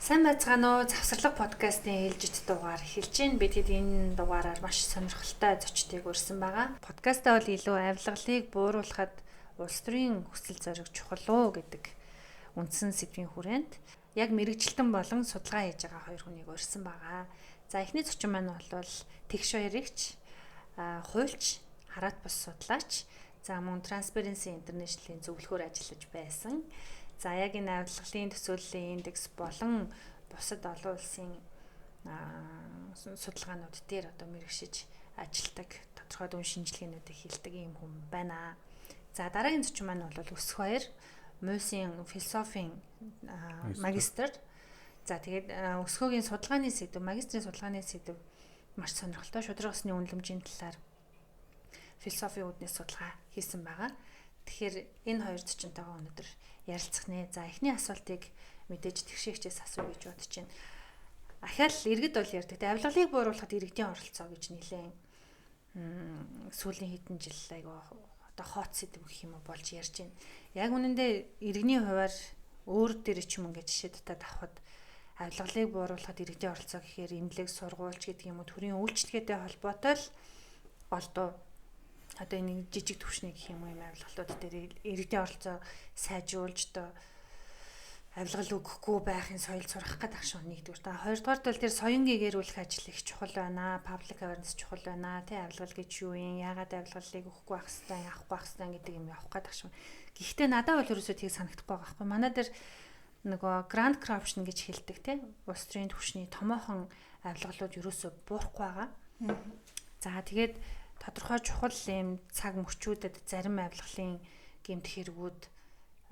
Сайн байцгаана уу? Завсарлага подкастын ээлжид дугаар эхэлж байна. Бид хэд энэ дугаараар маш сонирхолтой зочдыг урьсан байгаа. Подкастаа бол илүү авилгалыг бууруулахад улс төрийн хүсэл зориг чухал уу гэдэг үндсэн сэдвийн хүрээнд яг мэрэгжилтэн болон судалгаа хийж байгаа хоёр хүнийг урьсан байгаа. За эхний зочин маань бол тэгш баярагч, хуульч, хараат бус судлаач, за мөн Transparency International-ийн зөвлөхөөр ажиллаж байсан. За яг энэ авилгалын төсөөллийн индекс болон бусад олон улсын судалгаанууд дээр одоо мэргэшиж ажилдаг, тодорхой дүн шинжилгээнүүдийг хийдэг юм хүн байна. За дараагийн зочин маань бол Өсөх баяр, Муйсын философийн магистр. За тэгээд Өсгөөгийн судалгааны сэдв, магистрийн судалгааны сэдв маш сонирхолтой. Шударга усны үнэлэмжийн талаар философийн үүднээс судалгаа хийсэн байгаа. Тэгэхээр энэ хоёр зочинтойгоо өнөөдөр ярилцах нэ. За эхний асуултыг мэдээж тэгшээгчээс асуу гэж бодож байна. Ахаал иргэд бол ярьдаг. Авилгалыг бууруулахад иргэдийн оролцоо гэж нэлээд сүүлийн хэдэн жил айгаа одоо хот сэдв гэх юм уу болж ярьж байна. Яг үнэндээ иргэний хувьар өөр дээр ч юм ингээд жишээ татаад авахад авилгалыг бууруулахад иргэдийн оролцоо гэхээр эмнэлэг, сургуульч гэдэг юм уу төрийн үйлчлэгээтэй холбоотой л голдуу одоо энэ жижиг төвшний гэх юм уу юм авилгалууд дээр иргэдийн оролцоо сайжруулж одоо авилгал өгөхгүй байхын соёл сурах гэдэг ашиг нэгдүгээр. Та хоёрдугаар тал дээр соёнгийн гэрүүлэх ажил их чухал байна. Public awareness чухал байна. Тэ авилгал гэж юу юм? Яагаад авилгалыг өгөхгүй байх хэвээр, авахгүй байх хэвээр гэдэг юм явах гэдэг ашиг. Гэхдээ надад бол ерөөсөө тийг санагдахгүй байгаа байхгүй. Манай дээр нөгөө grand corruption гэж хэлдэг те. Улс төрийн түвшний томоохон авилгалууд ерөөсөө буурахгүй байгаа. За тэгээд тодорхой чухал юм цаг мөчүүдэд зарим авилгалын гэмт хэрэгүүд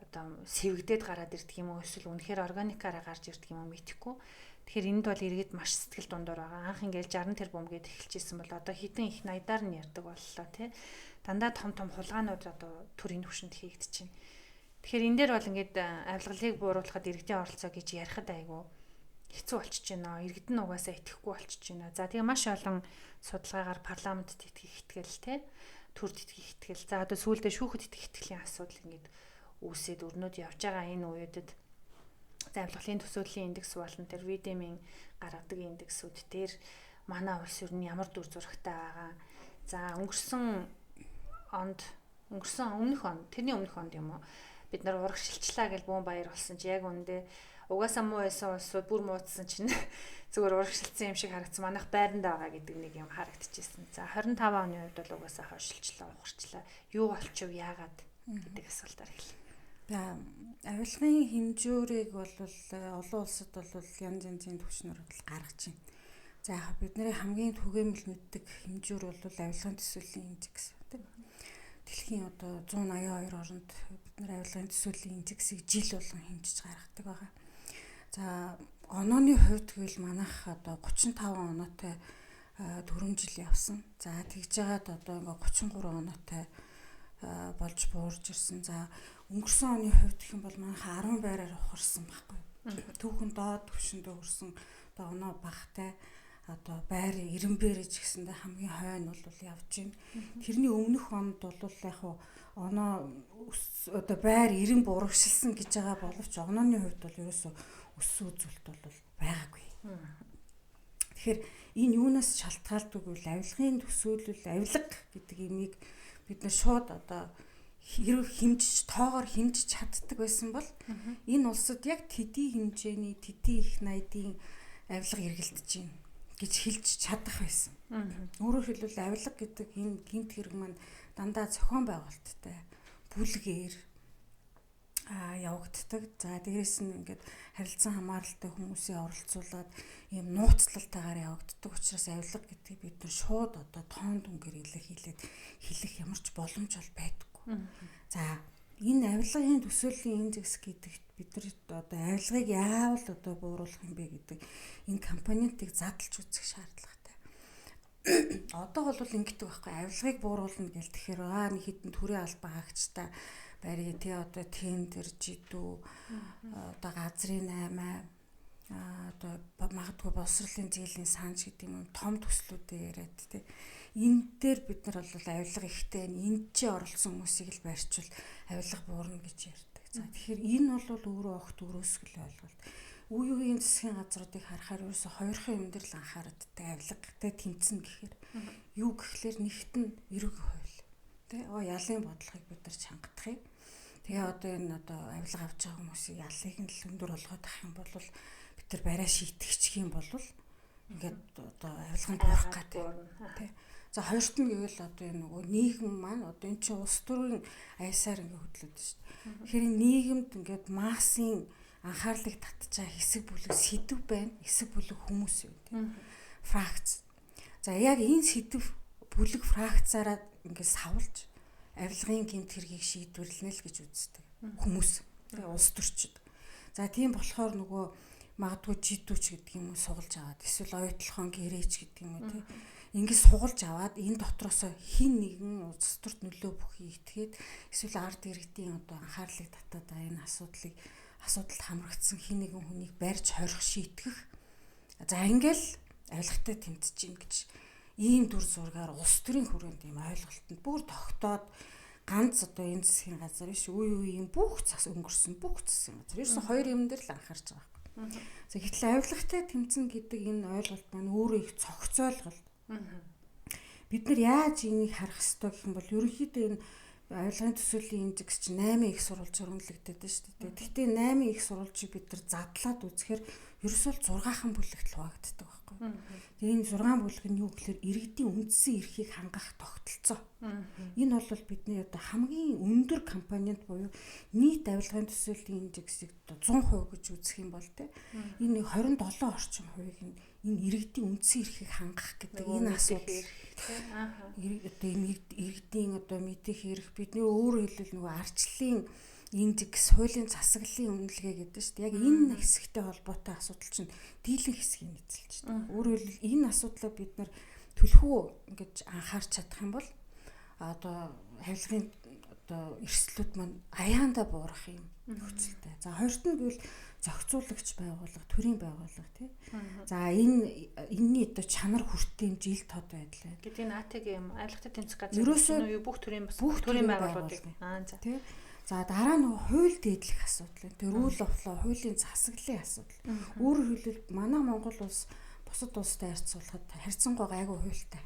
одоо сэвэгдээд гараад ирдэг юм уу эсвэл үнэхээр органикаараа гарч ирдэг юм уу мэдэхгүй. Тэгэхээр энд бол иргэд маш сэтгэл дундуур байгаа. Анх ингээл 60 тэрбум гээд эхэлчихсэн бол одоо хитэн их 80-аар нь ярьдаг боллоо тий. Дандаа том хулгаанууд одоо төрийн түвшинд хийгдэж байна. Тэгэхээр энэ дээр бол ингээд авилгалыг бууруулахад иргэдийн оролцоо гэж ярихад айгүй хэцүү болчихж байна. Иргэд нь угаасаа итгэхгүй болчихж байна. За тэгээ маш олон судалгаагаар парламентд итгэх итгэл те төрд итгэх итгэл. За одоо сүүлдээ шүүхэд итгэх итгэлийн асуудал ингээд үүсээд өрнөд явж байгаа энэ үедэд авилгалын төсөөлийн индекс болон тэр VDM-ийн гаргадаг индексүүд дээр манай улс ер нь ямар дүр зурагтай байгаа. За өнгөрсөн өмнөх он тэрний өмнөх онд юм уу бид нар урагшилчлаа гэж бүүн баяр болсон чи яг үндэ угаасаа муу байсан улсууд бүр муудсан чинь зүгээр урагшилсан юм шиг харагдсан. Манайх байранд байгаа гэдэг нэг юм харагдчихсэн. За 25 оны үед бол угаасаа хойшилчлаа, ухарчлаа. Юу болчихв, яагаад гэдэг асуултаар эхэллээ. За авилгын хэмжүүрийг бол олон улсад бол янз янзын түвшнөр гаргаж байна. За бидний хамгийн түгээмэл мэддэг хэмжүүр бол авилгын төсөөлийн индекс тийм. Дэлхийн одоо 182 оронд бид нар авилгын төсөөлийн индексийг жил болгон хэмжиж гаргадаг байгаа. За онооны хувьд гэвэл манайх одоо 35 оноотой 4 жил явсан. За тэгж жагаад одоо ингээ 33 оноотой болж буурж ирсэн. За өнгөрсөн оны хувьд гэх юм бол манайх 10 байраар ухарсан байхгүй. Түүхэн доод түвшинд өрсөн одоо оноо багтай одоо байр 90 бэрэж гэсэндээ хамгийн хойно бол явж байна. Тэрний өмнөх онд бол яг оноо одоо байр 90 бурагшилсан гэж байгаа боловч онооны хувьд бол ерөөсөө өссөн үзүүлэлт бол байгаагүй. Тэгэхээр энэ юунаас шалтгаалдаг вэ? Авилгын төсөөлөл, авилга гэдэг имийг бид нар шууд одоо хэрэг хэмжиж, тоогоор хэмжиж чаддаг байсан бол энэ улсад яг төдий хэмжээний, төдий их найдын авилга эргэлдэж байна гэж хэлж чадах байсан. Өөрөөр хэлбэл авилга гэдэг энэ гэмт хэрэг маань дандаа зохион байгуулалттай бүлгээр явагддаг. За дээрэс нь ингээд харилцан хамааралтай хүмүүсийн оролцуулаад ийм нууцлалтайгаар явагддаг учраас авилга гэдгийг бид нар шууд одоо тоон дүнгээр хэлэх ямар ч боломж бол байдаггүй. За энэ авилгын төсөөлийн индекс гэдэгт бид нар одоо авилгыг яавал одоо бууруулах юм бэ гэдэг энэ компонентыг задлж үзэх шаардлагатай. Одоо бол ингэдэг байхгүй авилгыг бууруулна гэл тэгэхээр нэг хэдэн төрийн албан хаагчтай барь тий одоо тендер жидүү одоо газрын 8 одоо магадгүй боловсролын зээлийн санж гэдэг юм том төслүүдээ яриад тий энэ дээр бид нар бол авилга ихтэй энд чи оролцсон хүмүүсийг л барьчвал авилга буурна гэж ярьдаг. За тэгэхээр энэ бол өөрөө огт өрөөсгөл ойлголт. үе үеийн засгийн газруудыг харахаар ерөөсө хоёрхан юм дээр л анхаарадтай авилгатай тэмцэн гэхээр юу гэхлээр нэгт нь эрэг хууль тий ялын бодлогыг бид нар чангадахыг тэгээ одоо энэ одоо авилга авч байгаа хүмүүсийн ялыг нь л өндөр болгоод авах юм бол бид нар барай шийтгэчих юм бол ингээд одоо авилганд байх гэдэг тий. За хоёрт нь гэвэл одоо энэ нөгөө нийгэм маань одоо эн чинь улс төрийн аясаар ингээд хөдлөд шүү дээ. Тэгэхээр нийгэмд ингээд массын анхаарлыг татчих хэсэг бүлэг сэдв байна, хэсэг бүлэг хүмүүс байна тийм. Фракц. За яг энэ сэдв бүлэг фракцаараа ингээд савлж авилгын гэмт хэргийг шийдвэрлэнэ л гэж үздэг хүмүүс. Тэгээ улс төрчид. За тийм болохоор нөгөө магадгүй жидүүч гэдэг юм уу сугалж аваад эсвэл оюутлахын гэрээч гэдэг юм уу тийм. Ингээд сугалж аваад энэ дотроос хин нэгэн улс төрт нөлөө бүхий итгээд эсвэл ард иргэдийн одоо анхаарлыг татаад энэ асуудалд хамрагдсан хин нэгэн хүнийг барьж хорих шийтгэх. За ингээл авилгатай тэмцэж гин гэж ийм дүр зургаар улс төрийн хүрээнд ийм ойлголтод бүр тогтоод ганц одоо энэ засгийн газар биш үе үеийн бүх цас өнгөрсөн бүх засгийн газар ерөөсөн хоёр юм дээр л анхаарч байгаа юм. За гэтэл авилгатай тэмцэн гэдэг энэ ойлголт маань өөрөө их цогцойлголт. Бид нар яаж энийг харах ёстой гэх юм бол ерөнхийдөө энэ авилгын төсвөлийн индекс чинь 8 их сурвалж өргөнлөгдөд нь шүү дээ. Гэхдээ 8 их сурвалжийг бид нар задлаад үзэхээр ерөөсөө 6хан бүлэгт хуваагддаг байхгүй. Тэгээ энэ 6 бүлэг нь юу гэхээр иргэдийн үндсэн эрхийг хангах тогтолцоо. Энэ бол бидний одоо хамгийн өндөр компанид буюу нийт авилгын төсвөлийн индексийг 100% гэж үзэх юм бол тэ энэ 27 орчим хувийг энэ иргэдийн үндсэн эрхийг хангах гэдэг энэ асуудал одоо иргэдийн одоо мэдэх эрх бидний өөрөөр хэлбэл нөгөө арчлалын индекс, хуулийн засаглалын үнэлгээ гэдэг шүү дээ. Яг энэ хэсэгтэй холбоотой асуудал чинь дийлэн хэсгийг эзэлж байна. Өөрөөр хэлбэл энэ асуудлаа бид нар төлхөө ингэж анхаарч чадах юм бол одоо авилгын одоо эрсдлүүд маань аяанда буурах юм нөхцөлтэй. За хоёрт нь гэвэл зохицуулагч байгууллага, төрийн байгууллага тий. За энэний одоо чанар хүртээн жил тод байдал байна. Гэдэг энэ АТГ юм авилгатай тэмцэх газар юу бүх төрийн байгууллагуудыг за тий. За дараа нөгөө хууль дээдлэх асуудал. Тэр rule of law, хуулийн засаглалын асуудал. Өөрөөр хэлбэл манай Монгол улс бусад улстай харьцуулахад харьцангуй гайгүй хуультай.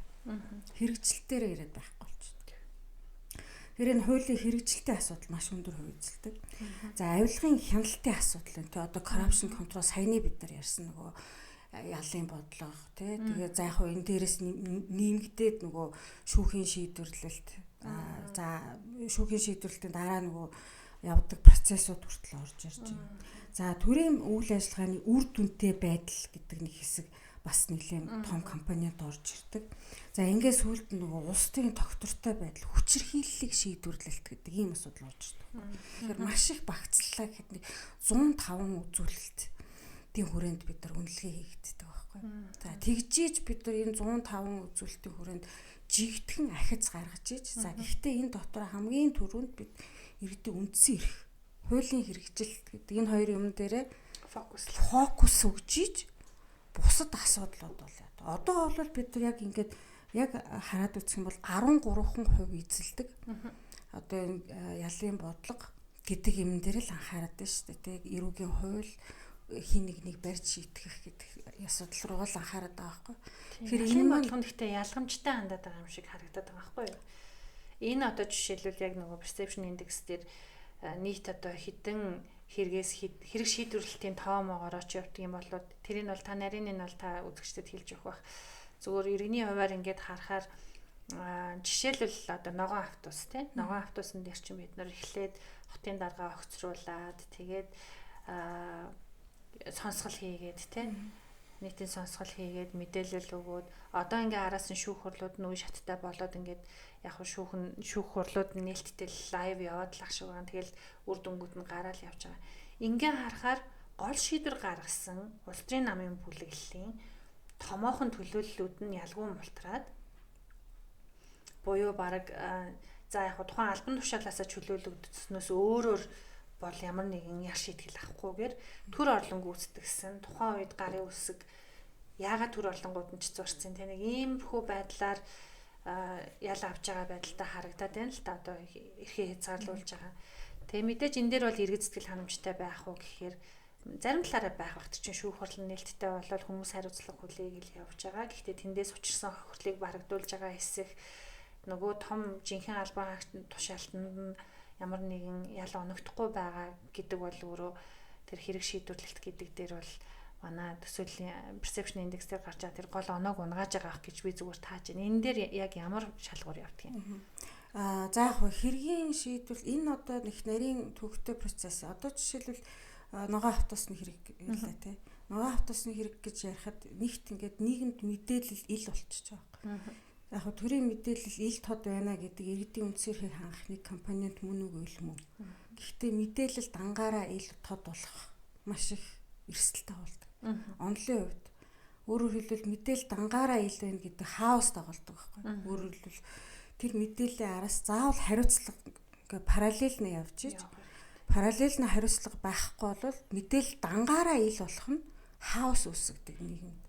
Хэрэгжилтээр яриад байхгүй болчихдог. Тэр энэ хуулийн хэрэгжилтийн асуудал маш өндөр хувь эзэлдэг. За авилгын хяналтын асуудал энэ одоо corruption control саяны бид нар ярьсан нөгөө ялын бодлого тий. Тэгээ за яг энэ дээрээс нэмэгдээд нөгөө шүүхийн шийдвэрлэлт за шүүхийн шийдвэрлэлтийн дараа нөгөө явдаг процессууд хүртэл орж ирж байна. За төрийн үйл ажиллагааны үр дүнтэй байдал гэдэг нэг хэсэг бас нэлээд том компанид орж ирдэг. За ингээс сүүлд нөгөө улс төрийн тогтвортой байдал, хүчирхийллийг шийдвэрлэлт гэдэг ийм асуудал орж ирдэг. Тэгэхээр маш их багцлаа гэхэд 105 үзүүлэлтийн хүрээнд бид нар үнэлгээ хийгддэг байхгүй. За тэгжиж бид нар энэ 105 үзүүлэлтийн хүрээнд жигтгэн ахиц гаргаж иж. За гэхдээ энэ дотор хамгийн түрүүнд бид иргэдийн үндсэн эрх, хуулийн хэрэгжилт гэдэг энэ хоёр юм дээрээ фокус өгж иж бусад асуудлууд болоод. Одоо бол бид нар яг ингээд яг хараад үзэх юм бол 13% эзэлдэг. Одоо энэ ялын бодлого гэдэг юм дээр л анхаарат байна шүү дээ. Тэг эрүүгийн хууль хин нэг барьж шийтгэх гэдэг асуудал руу л анхаарат байгаа байхгүй. Тэгэхээр энэ болгонд ихтэй ялгамжтай хандаад байгаа юм шиг харагдаад байгаа байхгүй юу? Энэ одоо жишээлбэл яг нөгөө perception index дээр нийт одоо хэдэн хэрэг шийдвэрлэлтийн тоомоогоор ч явдаг юм болоод тэрийг бол та нарийн нь бол та үзэгчдэд хэлж өгөх бах. Зүгээр иргэний хуваар ингээд харахаар жишээлбэл одоо ногоон автобус тий. Ногоон автобусан дээр чинь бид нар эхлээд хотын дарга огцруулад тэгээд сонсгол хийгээд тий. Нийтийн сонсгол хийгээд мэдээлэл өгөөд одоо ингээ араас нь шүүх хурлууд нь үе шаттай болоод ингээд яг шүүх хурлууд нь нээлттэй лайв яваад л ах шиг байна. Тэгэл үр дүнгууд нь гараал явж байгаа. Ингээ харахаар гол шийдвэр гаргасан улс төрийн намын бүлэглэлийн томоохон төлөөллүүд нь ялгуун мултраад буюу баг за яг тухайн албан тушаалаасаа чөлөөлөгдснөөс өөрөөр бол ямар нэгэн яр шийтгэл авахгүйгээр төр орлон гүйцэтгсэн тухайн үед гарын үсэг яагаад төр орлонгууд нь ч зурцсан те нэг иймэрхүү байдлаар ял авч байгаа байдалтай харагдаад байна л та одоо эрхээ хязгаарлуулж байгаа. Тэгээ мэдээж энэ дээр бол иргэд сэтгэл ханамжтай байх уу гэхээр зарим талаараа байх багт чинь шүүх хурлын нээлттэй болоод хүмүүс хариуцлага хүлээг л явж байгаа. Гэхдээ тэндээс учирсан хохирлыг барагдуулж байгаа хэсэг нөгөө том жинхэнэ албан тушаалтанд ямар нэгэн ял оногдохгүй байгаа гэдэг бол өөрөө тэр хэрэг шийдвэрлэлт гэдэг дээр бол манай төсөөлийн perception index дээр гарч байгаа тэр гол оноог унгааж байгаа ах гэж би зүгээр тааж байна. Энэ дээр яг ямар шалгуур явдаг юм? За яг хэргийн шийдвэрлэл энэ одоо их нарийн төвхтэй процесс. Одоо жишээлбэл ногоон автобусны хэрэг ялла тий. Ногоон автобусны хэрэг гэж ярихад нэгт ингээд нийгэмд мэдээлэл ил болчихж байгаа юм. Яг хөө төрийн мэдээлэл ил тод байна гэдэг иргэдийн үндсээрхийг хангах нэг компонент мөн үгүй л мөн. Гэхдээ мэдээлэл дангаараа ил тод болох маш их эрсдэлтэй болдог. Онлын хувьд өөрөөр хэлбэл мэдээлэл дангаараа ил байна гэдэг хаос дагуулдаг байхгүй. Өөрөөр хэлбэл тэр мэдээллийн араас заавал хариуцлага ингээ параллел нь явж иж параллел нь хариуцлага байхгүй бол мэдээлэл дангаараа ил болох нь хаос үүсгдэг нийгэмд.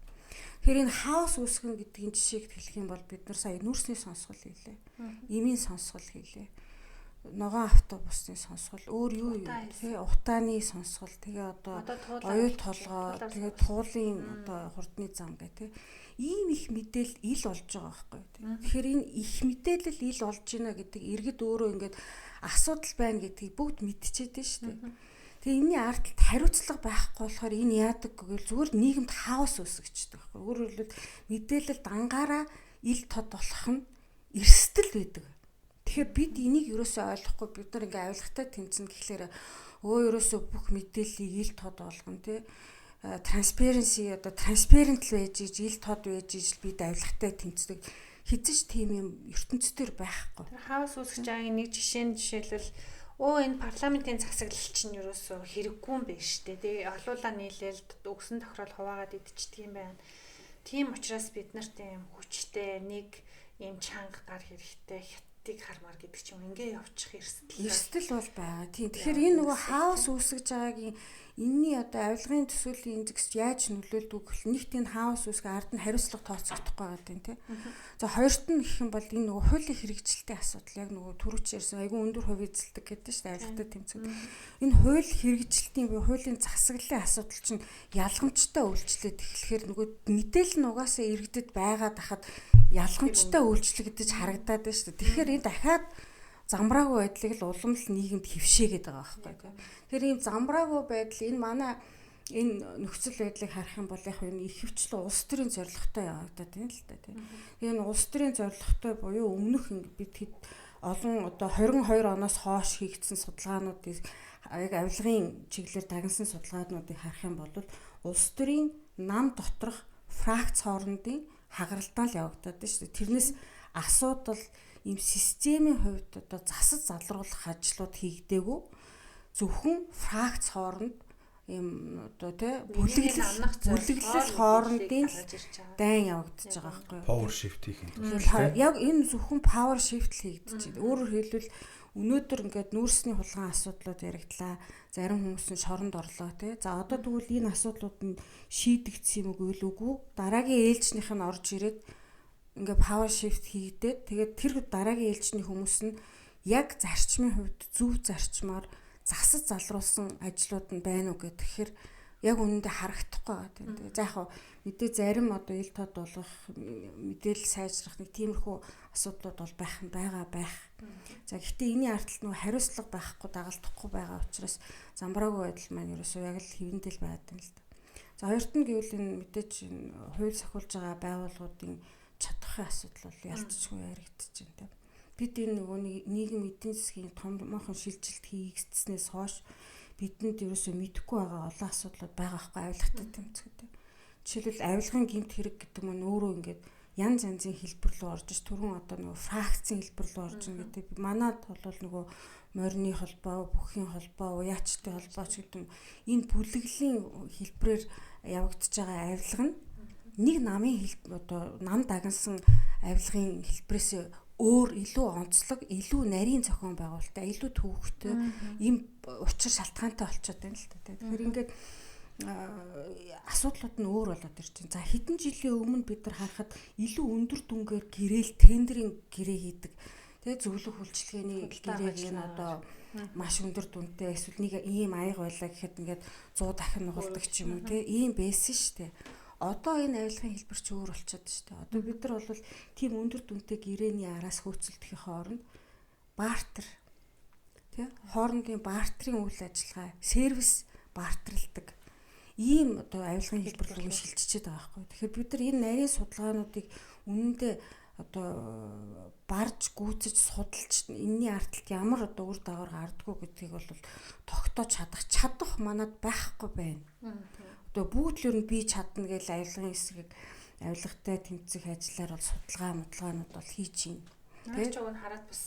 Тэгэхээр энэ хаос үүсгэн гэдгийн жишээг хэлэх юм бол бид нар сая нүүрсний сонсгол хийлээ. Эмийн сонсгол хийлээ. Ногоон автобусны сонсгол өөр юу тий утааны сонсгол тэгээ одоо оюул толгой тэгээ туулын одоо хурдны зам гэх тий ийм их мэдээлэл ил олж байгаа байхгүй тий. Тэгэхээр энэ их мэдээлэл ил олж байна гэдэг иргэд өөрөө ингээд асуудал байна гэдгийг бүгд мэдчихэд дээ шүү дээ. Тэгээ энэний ард хариуцлага байхгүй болохоор энэ яадаг гэвэл зүгээр нийгэмд хаос үүсгэждэг байхгүй. Өөрөөр хэлбэл мэдээлэл дангаараа ил тод болох нь эрсдэл байдаг. Тэгэхээр бид энийг ерөөсөө ойлгохгүй бид нар ингээ авилгатай тэмцэн гэхлээр ерөөсөө бүх мэдээллийг ил тод болгоно тий. Transparency одоо transparent л байж ил тод байж бид авилгатай тэмцдэг. Хэзээ ч тийм юм ертөнцийн байхгүй. Хаос үүсгэж байгаа нэг жишээлбэл энэ парламентын засаглал чинь ерөөсөө хэрэггүй юм байна шүү дээ. Тэгээ олуулаа нийлээл өгсөн тохирол хуваагаад идчихдэг юм байна. Тийм учраас бид нарт ийм хүчтэй нэг ийм чанга гар хэрэгтэй хятадыг хармаар гэдэг чинь ингээ явчих эрсдэл бол байгаа. Тийм. Тэгэхээр энэ нөгөө хаос үүсгэж байгаагийн энэний одоо авилгын төсөөлийн индекс яаж нөлөөлдөг гэвэл нэгт энэ хаос үүсгэ ард нь хариуцлага тооцогдохгүй байгаа тийм тий. За хоёрт нь гэх юм бол энэ нөгөө хуулийн хэрэгжилтийн асуудал яг нөгөө түрүүч ярьсан айгүй өндөр хувь эзэлдэг гэдэг чинь авилгатай тэмцээн. Энэ хууль хэрэгжилтийн буюу хуулийн засаглалын асуудал чинь ялгамжтай үйлчлээд эхлэхээр нөгөө мэдээлэл нь угаасаа иргэдэд байгаад хахад ялгамжтай үйлчлэгдэж харагдаад байна шүү дээ. Тэгэхээр энэ дахиад замбраагүй байдлыг л улам л нийгэмд хөвшээгээд байгаа байхгүй. Тэгэхээр ийм замбраагүй байдал энэ манай энэ нөхцөл байдлыг харах юм бол яг энэ их хвчлэн улс төрийн зорилготой явагдаад байна л да тийм. Энэ улс төрийн зорилготой буюу өмнөх бид хэд олон одоо 22 оноос хойш хийгдсэн судалгаануудыг яг авилгын чиглэлээр дагнасан судалгаануудыг харах юм бол улс төрийн нам доторх фракц хоорондын хагаралтай л явагдаад байна шүү дээ. Тэрнээс асуудал ийм системийн хувьд одоо засаж залруулах ажлууд хийгдээгүй зөвхөн фракц хооронд ийм одоо тий бүлэглэл хоорондын дайн явагдаж байгаа байхгүй юу? Power shift хийх юм байна. Яг энэ зөвхөн power shift л хийгдэж байна. Өөрөөр хэлбэл өнөөдөр ингээд нүүрсний хулгайн асуудлууд яригдлаа. Зарим хүмүүс нь шоронд орлоо тий. За одоо тэгвэл энэ асуудлууд нь шийдэгдсэн юм үгүй. Дараагийн ээлжнийх нь орж ирээд ингээ power shift хийгдээд тэгээд тэр дараагийн ээлжний хүмүүс нь яг зарчмын хувьд зөв зарчмаар засаж залруулсан ажлууд нь байна уу гэх тэгэхээр яг үнэндээ харагдахгүй байгаа тийм. Тэгээд за яг мэдээ зарим одоо ил тод болох мэдээлэл сайжрах нэг тиймэрхүү асуудлууд бол байх. За гэхдээ энэний ард талд нөгөө хариуцлага байхгүй дагалдахгүй байгаа учраас замбраагүй байдал маань ерөөсөө яг л хэвэндэл байгаад байна л да. За хоёрт нь гэвэл энэ мэдээж хууль сахиулж байгаа байгууллагуудын чадахын асуудал бол ялцчгүй яригдчихэж байна тийм. Бид энэ нөгөө нийгэм эдийн засгийн томоохон шилжилт хийгдснээс хойш бидэнд ерөөсөө мэдэхгүй байгаа олон асуудлууд байгаа хгүй авилгатай тэмцэхэд. Жишээлбэл авилгын гэмт хэрэг гэдэг нь өөрөө ингээд янз янзын хэлбэр рүү орж иж түрүүн одоо нөгөө фракцийн хэлбэр рүү орж ин гэдэг. Манайд бол нөгөө морины холбоо, бүхийн холбоо, уяачтай холбоо ч гэдэг энэ бүлэглэлийн хэлбэрээр явагдаж байгаа авилга нь нэг намын одоо нам дагнсан авилгын хэлбэрээс өөр илүү онцлог, илүү нарийн зохион байгуулалттай, илүү төвөгтэй ийм учир шалтгаантай болчиход байна л та. Тэгэхээр ингээд асуудлууд нь өөр болоод ирж байна. За хэдэн жилийн өмнө бид нар харахад илүү өндөр дүнгээр гэрэл тендерийн гэрээ хийдэг Тэгээ зөвлөх үйлчилгээний гэрээг энэ одоо маш өндөр дүнтэй эсвэл нэг ийм аяга байлаа гэхэд ингээд 100 дахин нугалдаг ч юм уу те ийм байсан шүү дээ. Одоо энэ авилгын хэлбэр ч өөр болчиход шүү дээ. Одоо бид нар бол тийм өндөр дүнтэй гэрээний араас хөөцөлдөхийн хооронд бартер тий хоорондын бартерын үйл ажиллагаа сервис бартерлдаг ийм одоо авилгын хэлбэр рүү шилжчихээд байгаа байхгүй. Тэгэхээр бид нар энэ нарийн судалгаануудыг үнэндээ одоо барж гүйцэж судалж энэний ардталт ямар одоо үр дагавар гардггүй гэдгийг бол тогтоож чадах манад байхгүй байна. Одоо бүгд л ер нь би чадна гэж авилгын хэсгийг авилгатай тэмцэх ажиллаар бол судалгаанууд бол хийж байна. Наач уг нь хараад бас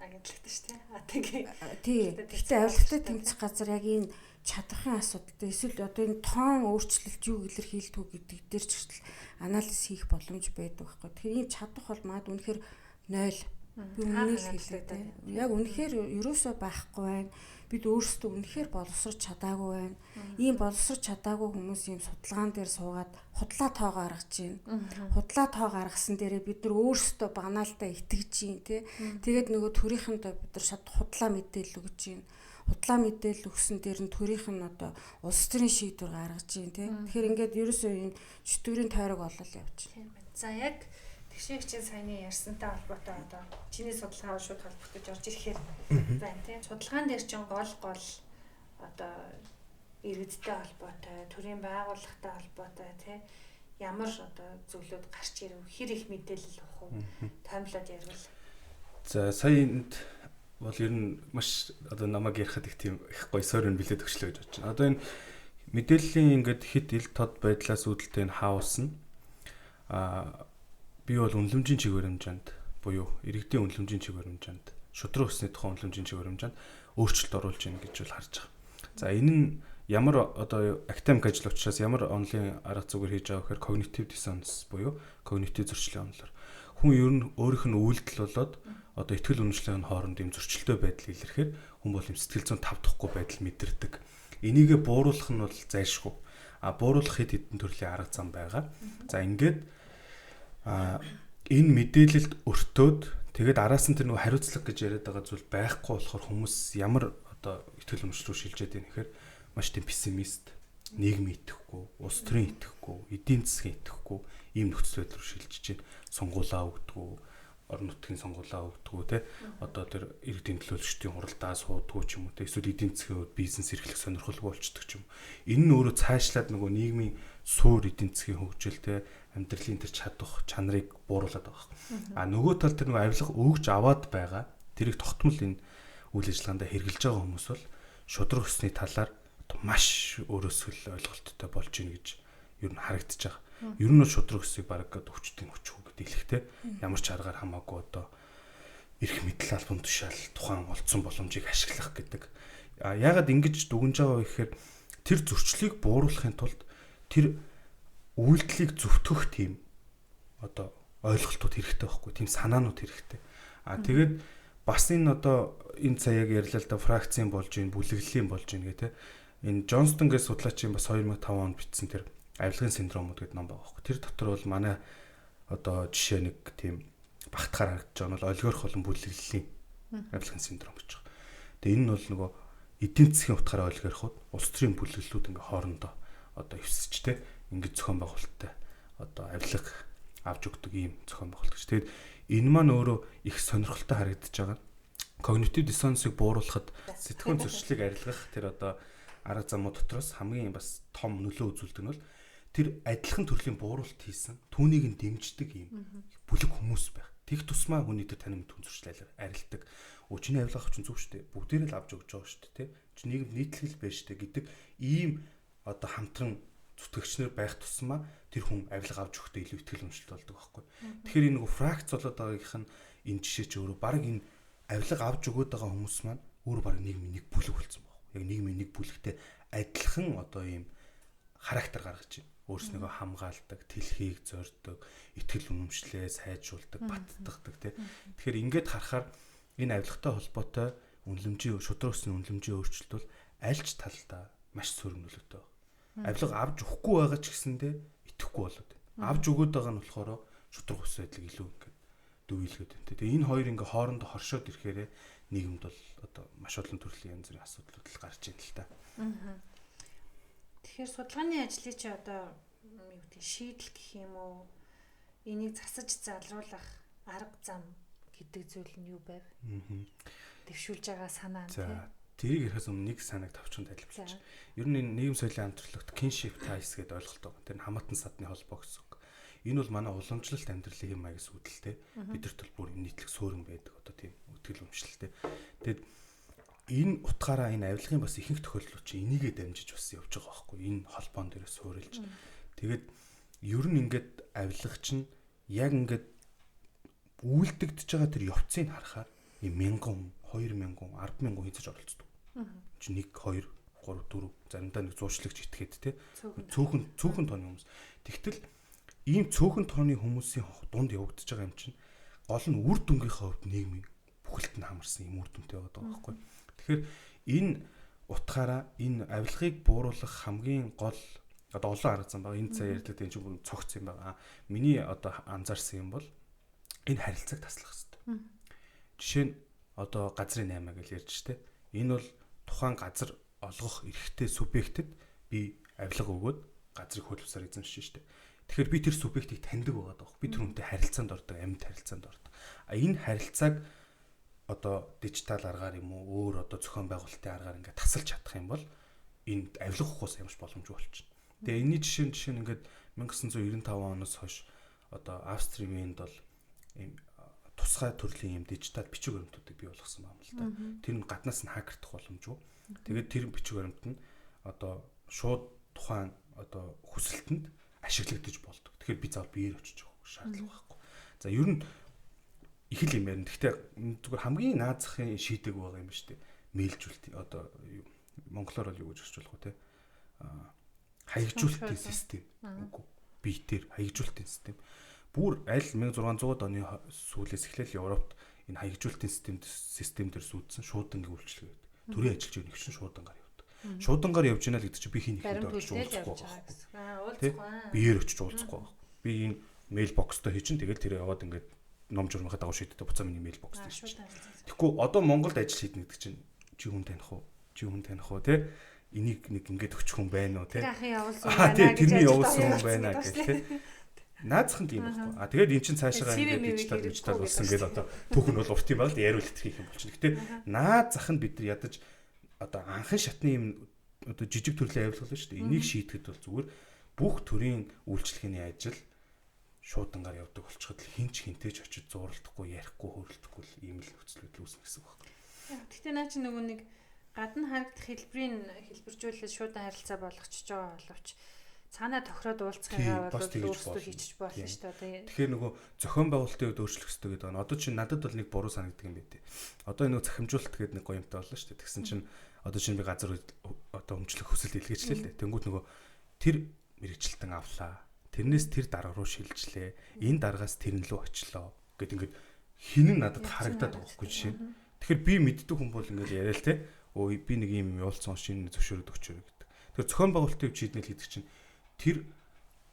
агентлагтай шүү дээ. Тий. Гэхдээ авилгатай тэмцэх газар яг энэ чадахын асуудалтай эсвэл одоо энэ тоон өөрчлөлт юу илэрхийлдэг гэдэг дээр ч гэсэн анализ хийх боломж байдаг байхгүй. Тэгэхээр ийм чадах бол маад үнэхээр 0. Би үнэнийг хэлээ дээ. Яг үнэхээр ерөөсөө байхгүй байна. Бид өөрсдөө үнэхээр боловсрч чадаагүй байна. Ийм боловсрч чадаагүй хүмүүс ийм судалгаан дээр суугаад худлаа тоо гаргаж байна. Худлаа тоо гаргасан дээрээ бид нар өөрсдөө банаалтаа итгэж байна тий. Тэгээд нөгөө төрийнхөндөө бид нар шат худлаа мэдээлэл өгж байна. Худлаа мэдээлэл өгсөн дээр нь төрийнх нь одоо улс төрийн шийдвэр гаргаж байна тий. Тэгэхээр ингээд ерөөсөө энэ чөтгөрийн тойрог болол явж байна. За яг тэгшээгчийн саяны ярьсантай холбоотой одоо чиний судалгаа шууд холбогдож орж ирэхээр байна тий. Судалгаан дээр чинь гол одоо иргэдтэй холбоотой, төрийн байгууллагатай холбоотой тий. Ямар одоо зөвлөд гарч ирв, хэр их мэдээлэл өгөх уу? Таймлаад ярил. За саянд бол ер нь маш одоо намайг ярихад их тийм их гоё сорин билээд өгчлөө гэж бодож байна. Одоо энэ мэдээллийн ингээд хит ил тод байдлаас үүдэлтэй энэ хаусна. Би бол үнэлэмжийн чиглэмжинд буюу иргэдийн үнэлэмжийн чиглэмжинд шудраг өсний тухайн үнэлэмжийн чиглэмжинд өөрчлөлт оруулж ийн гэж бол харж байгаа. За энэ нь ямар одоо академик ажил учраас ямар онлын арга зүгээр хийж байгаа гэхээр cognitive dissonance буюу когнитив зөрчлийн онолоор хүн ер нь өөрийнх нь үйлдэл болоод одоо ихтгэл үнэмшлийн хооронд юм зөрчилтэй байдал илэрхээр хүн бол юм сэтгэл зүйн тавдахгүй байдал мэдэрдэг. Энийгээ бууруулах нь бол зайлшгүй. Бууруулах хэд хэдэн төрлийн арга зам байгаа. За ингээд энэ мэдээлэлд өртөөд тэгээд араас нь тэр нөгөө хариуцлага гэж яриад байгаа зүйл байхгүй болохоор хүмүүс ямар одоо ихтгэл үнэмш рүү шилжээд байна гэхээр маш тийм пессимист, нийгмийн итгэхгүй, улс төрийн итгэхгүй, эдийн засгийн итгэхгүй ийм нөхцөл байдал руу шилжиж байна. Сонгуулаа өгдөггүй, орон нутгийн сонгуулаа өгдөггүй те одоо тэр иргэдийн төлөөлөгчдийн хуралдаа суудгүй ч юм уу те эсвэл эдийн засгийн хувьд бизнес эрхлэх сонирхолгүй болчдөг ч юм. Энэ нь өөрөө цаашлаад нөгөө нийгмийн суур эдийн засгийн хөгжил те амьдралын тэр чадах чанарыг бууруулад байгаа. Нөгөө тал тэр нөгөө авилга өгж аваад байгаа тэрийг тогтмол энэ үйл ажиллагаанд хэрэгжилж байгаа хүмүүс бол шудраг өсний талаар маш өөрөөсгөл ойлголттой болж ийн гэж ер нь харагдаж байгаа. Ер нь шудраг өсийг баг өвчтөний хүч дийлэхтэй ямар ч аргаар хамаагүй одоо эрх мэдэл албан тушаал тухайн олдсон боломжийг ашиглах гэдэг. Яагаад ингэж дүгнж байгаа вэ гэхээр тэр зөрчлийг бууруулахын тулд тэр үйлдэлийг зөвтгөх тийм одоо ойлголтууд хэрэгтэй байхгүй, тийм санаанууд хэрэгтэй. Тэгээд бас энэ одоо энэ цаяаг ярьлаа л да фракцийн болж ийн бүлэглэлийн болж ийн гэх те энэ Джонстон гэж судлаачийн бас 2005 онд бичсэн тэр авилгын синдромууд гэдэг ном байгаа байхгүй. Тэр дотор бол манай одоо жишээ нэг тийм багтахаар харагдаж байгаа нь бол олигорх болон бүлэглэлийн авилгын синдром гэж байгаа. Тэгээ энэ нь бол нөгөө эдийн засгийн утгаараа олигорхууд улс төрийн бүлэглэлүүд ингээ хоорондоо одоо өвсөж те ингээ зохион байгуулалттай одоо авилга авч өгдөг ийм зохион байгуулалт гэж. Тэгээд энэ маань өөрөө их сонирхолтой харагдаж байгаа. Cognitive dissonance-ыг бууруулахад сэтгүүн зөрчлийг арилгах тэр одоо арга замууд дотроос хамгийн бас том нөлөө үзүүлдэг нь бол тэр адилхан төрлийн бууруулалт хийсэн түүнийг нь дэмждэг юм бүлэг хүмүүс байх. Тэг тусмаа хүний тэр танин түн зөрчил арилдаг. Чиний авилга авч зүг штэ. Бүгдээрээ л авч өгч байгаа штэ, тэ. Чи нийгэм нийтлэл байж штэ гэдэг ийм одоо хамтран зүтгэгчнэр байх тусмаа тэр хүн авилга авч өгөхдөө илүү ихтгэл үнэмшилт болдог байхгүй. Тэгэхээр энэ нөгөө фракц болоод байгаагийнх нь энэ жишээ чи өөрөө баг энэ авилга авч өгöd байгаа хүмүүс маань өөрөө баг нийгмийн нэг бүлэг болсон байна. Яг нийгмийн нэг бүлэгтэй адилхан одоо ийм характер гаргаж байна. Өөрснийгөө хамгаалдаг, тэлхийг зорддог, ихтгэл үнэмшлээ сайжруулдаг, баттдаг тий. Тэгэхээр ингээд харахаар энэ авилгатай холбоотой үнэлэмжийн шудраг өсний үнэлэмжийн өөрчлөлт бол аль ч талдаа маш сөрөг нөлөөтэй байна. Авилга авч өгөхгүй байгаа ч гэсэндээ итгэхгүй болоод байна. Авч өгöd байгаа нь болохоор шудраг өс байдлыг илүү ингээд дүгийлгээд байна. Тэгээ энэ хоёр ингээ хоорондоо хоршоод ирэхээр нийгэмд бол одоо маш олон төрлийн янз бүрийн асуудлууд гарч ийн л та. Тэгэхээр судалгааны ажлыг чи одоо юу гэдэг шийдэл гэх юм уу? Энийг засаж залруулах арга зам гэдэг зүйл нь юу байв? Дэвшүүлж байгаа санаа нь тийм. Тэрийг ярихаас өмнө нэг санааг тавчхан тайлбарлаж. Ер нь энэ нийгэм соёлын хамтлагт kinship ties гэдэг ойлголт байна. Тэр нь хамаатан садны холбоо гэсэн үг. Энэ бол манай уламжлалт амьдралын хэм маягаас үүдэлтэй. Бидэрт бол бүр нийтлэг суурин байдаг. Одоо тийм үтгэл өмчлөлтэй. Тэгэд энэ утгаараа энэ авилгын бас ихэнх тохиолдлууд чи энийгээ дамжиж бас явж байгаа байхгүй. Энэ холбоон дээрээ суурилж. Тэгээд ер нь ингээд авилга чинь яг ингээд үйлдэгдэж байгаа тэр явцыг харахаар 1000 2000 100000 хийцэж оролцдог. Чи 1 2 3 4 заримдаа нэг зуучлагч итгээд те. Цөөхөн тооны хүмүүс. Тэгтэл ийм цөөхөн тооны хүмүүсийн дунд явагдаж байгаа юм чинь гол нь үр дүнгийнхаа хувьд нийгмийн бүхэлд нь хамарсан юм үр дүнтэй байгаа байхгүй. Тэгэхээр энэ утгаараа энэ авилгыг бууруулах хамгийн гол одоо олон арга зам байгаа. Энэ цаа ярьдаг энэ чинь цогц юм байгаа. Миний одоо анзаарсан юм бол энэ харилцааг таслах хэрэгтэй. Жишээ нь одоо газрын 8 гэж ярьж штэ. Энэ бол тухайн газар олгох эрхтэй субъектэд би авилга өгөөд газрыг хөлөвсөөр эзэмшиж штэ. Тэгэхээр би тэр субъектыг таньдаг байгаа даа. Би тэр хүнтэй харилцаанд ордог, амьд харилцаанд ордог. Энэ харилцааг одоо дижитал аргаар юм уу, өөр одоо зохион байгуулалтын аргаар ингээд тасалж чадах юм бол энэ авилга ухаас ямарч боломжгүй болчихно. Тэгээ энэний жишээ нь ингээд 1995 оноос хойш одоо Австрийн бол ийм тусгай төрлийн юм дижитал бичиг баримтуудыг бий болгосон байна л да. Тэр нь гаднаас нь хакердах боломжгүй. Тэгээд тэр бичиг баримт нь одоо шууд тухайн одоо хүсэлтэнд ашиглагдаж болдог. Тэгэхээр би заавал биеэр очиж явах шаардлага байхгүй. За ер нь их л юм байна. Гэхдээ зүгээр хамгийн наазахын шийдэг байгаа юм ба шүү дээ. Мэйлжүүлэлт одоо монголоор бол юу гэж орчуулах вэ те? Хаягжуулалтын систем. Үгүй. Биетээр хаягжуулалтын систем. Бүр аль 1600-аад оны сүүлээс эхлээл Европт энэ хаягжуулалтын систем дээр сүйдсэн шуудангийн үйлчлэг байдаг. Төрийн ажилчид нэг чинь шуудангаар явдаг. Шуудангаар явж ийна л гэдэг чинь би хин ихэнд орж уулзахгүй байгаа. Биеэр очиж уулзахгүй байгаа. Би энэ мэйл бокстой хийчин тэгэл тэр яваад ингээд ном журмынхаа дагуу шийддэг буцаа миний мэйл бокстой хийж. Тэгэхгүй одоо Монголд ажил хийдэг гэдэг чинь чи хүн таних уу? Чи хүн таних уу те? Энийг нэг ингээд өчх хүн байна уу те? Тэрний явуулсан хүн байна гэх те. Наацхан тийм байхгүй. Тэгээд эн чинь цаашаа ингээд дижитал болсон гэдэг одоо түүх нь бол урт юм байна л яриул хэтрэх юм болчихно. Гэтэ наад зах нь бид нар ядаж одоо анхан шатны юм одоо жижиг төрлийн авилгал шүү дээ. Энийг шийдэхэд бол зүгээр бүх төрлийн үйлчлэгээний ажил шуудангаар явдаг болчиход хинч хинтэж очиж зууралдахгүй, ярихгүй, хөрөлдөхгүй ийм л нөхцөлүүд үүснэ гэсэн үг байна. Гэтэ наа чи нөгөө нэг гадна харагдах хэлбэржүүлэлт шуудан харилцаа болгочихж байгаа боловч цаанаа тохироод уулзахыгаа бол өөрсдөө хийчих болно шүү дээ. Тэгэхээр нөгөө зохион байгуулалтын үед өөрчлөх хэрэгтэй гэдэг байна. Одоо чинь надад бол нэг буруу санагддаг юм байдээ. Одоо нөгөө захимжуулалт гэдэг нэг гоёмтай болно шүү дээ. Тэгсэн чинь одоо чинь би газар одоо өмчлөх хүсэлт илгээчлээ л дээ. Тэнгүүт нөгөө тэр мэрэгчлэлтэн авлаа. Тэрнээс тэр дарга руу шилжлээ. Энэ даргаас тэрэн лөө очлоо гэд ингээд хинэн надад харагдаад байгаа хгүй жишээ. Тэгэхээр би мэддэг хүн бол ингээд яриа л те. Өө би нэг юм явуулсан шинэ зөвшөөрөд өчөөрэй гэдэг. Тэр зохион байгуулалтын чийднэл хийдэг чинь тэр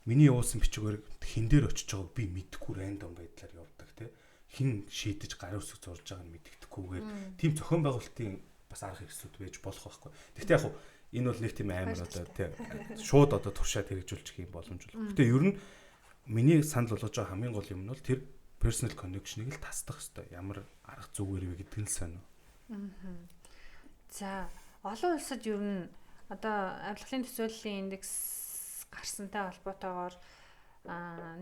миний явуулсан бичгээр хин дээр очиж байгааг би мэдэхгүй рандом байдлаар явдаг те. Хин шийдэж гар үсэг зурж байгааг нь мэддэхгүйгээр тийм зохион байгуулалтын бас арга хэрэгслүүд байж болох байхгүй. Гэхдээ яг энэ бол нэг тийм амар одоо те шууд одоо туршаад хэрэгжүүлчих юм боломж бол. Гэхдээ ер нь миний санал болгож байгаа хамгийн гол юм нь бол тэр personal connection-ыг л тасдах хэрэгтэй. Ямар арга зүгээр вэ гэдэг нь сонио. За олон улсад ер нь одоо авилгалын төсөөллийн индекс гарсантай холбоотойгоор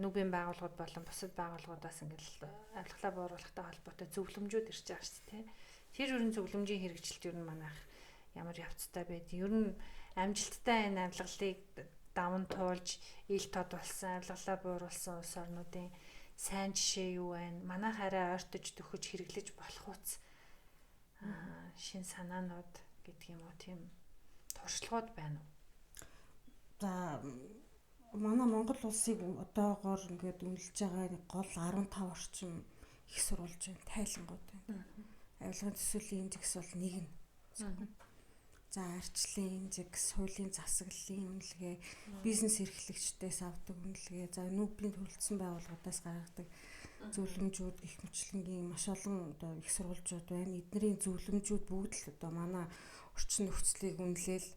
нүбийн байгууллагууд болон бусад байгууллагуудаас ингээл авилгалаа бууруулахтай холбоотой зөвлөмжүүд ирж байгаа шүү дээ. Тэр ерөн зөвлөмжийн хэрэгжилт ер нь манайх ямар явцтай байд. Ер нь амжилттай энэ авилгалыг даван туулж ил тод болсон авилгалаа бууруулсан улс орнуудын сайн жишээ юу байна? Манайх арай ойртож төхөж хэрэглэж болох үз шин санаанууд гэдэг юм уу тийм туршлагууд байна уу? За манай Монгол улсыг одоогоор ингээд үнэлж байгаа гол 15 орчим их сурвалж байна, тайлангууд байна. Авилгын төсөөлийн индекс бол нэг нь. За арчлалын индекс, хуулийн засаглалын үнэлгээ, бизнес эрхлэгчдээс авдаг үнэлгээ, за нүүбийн төрөлцсөн байгууллагуудаас гаргадаг зөвлөмжүүд их мэтлэнгийн маш олон одоо их сурвалжууд байна. Эднэрийн зөвлөмжүүд бүгд л одоо манай орчин нөхцөлийг үнэлээл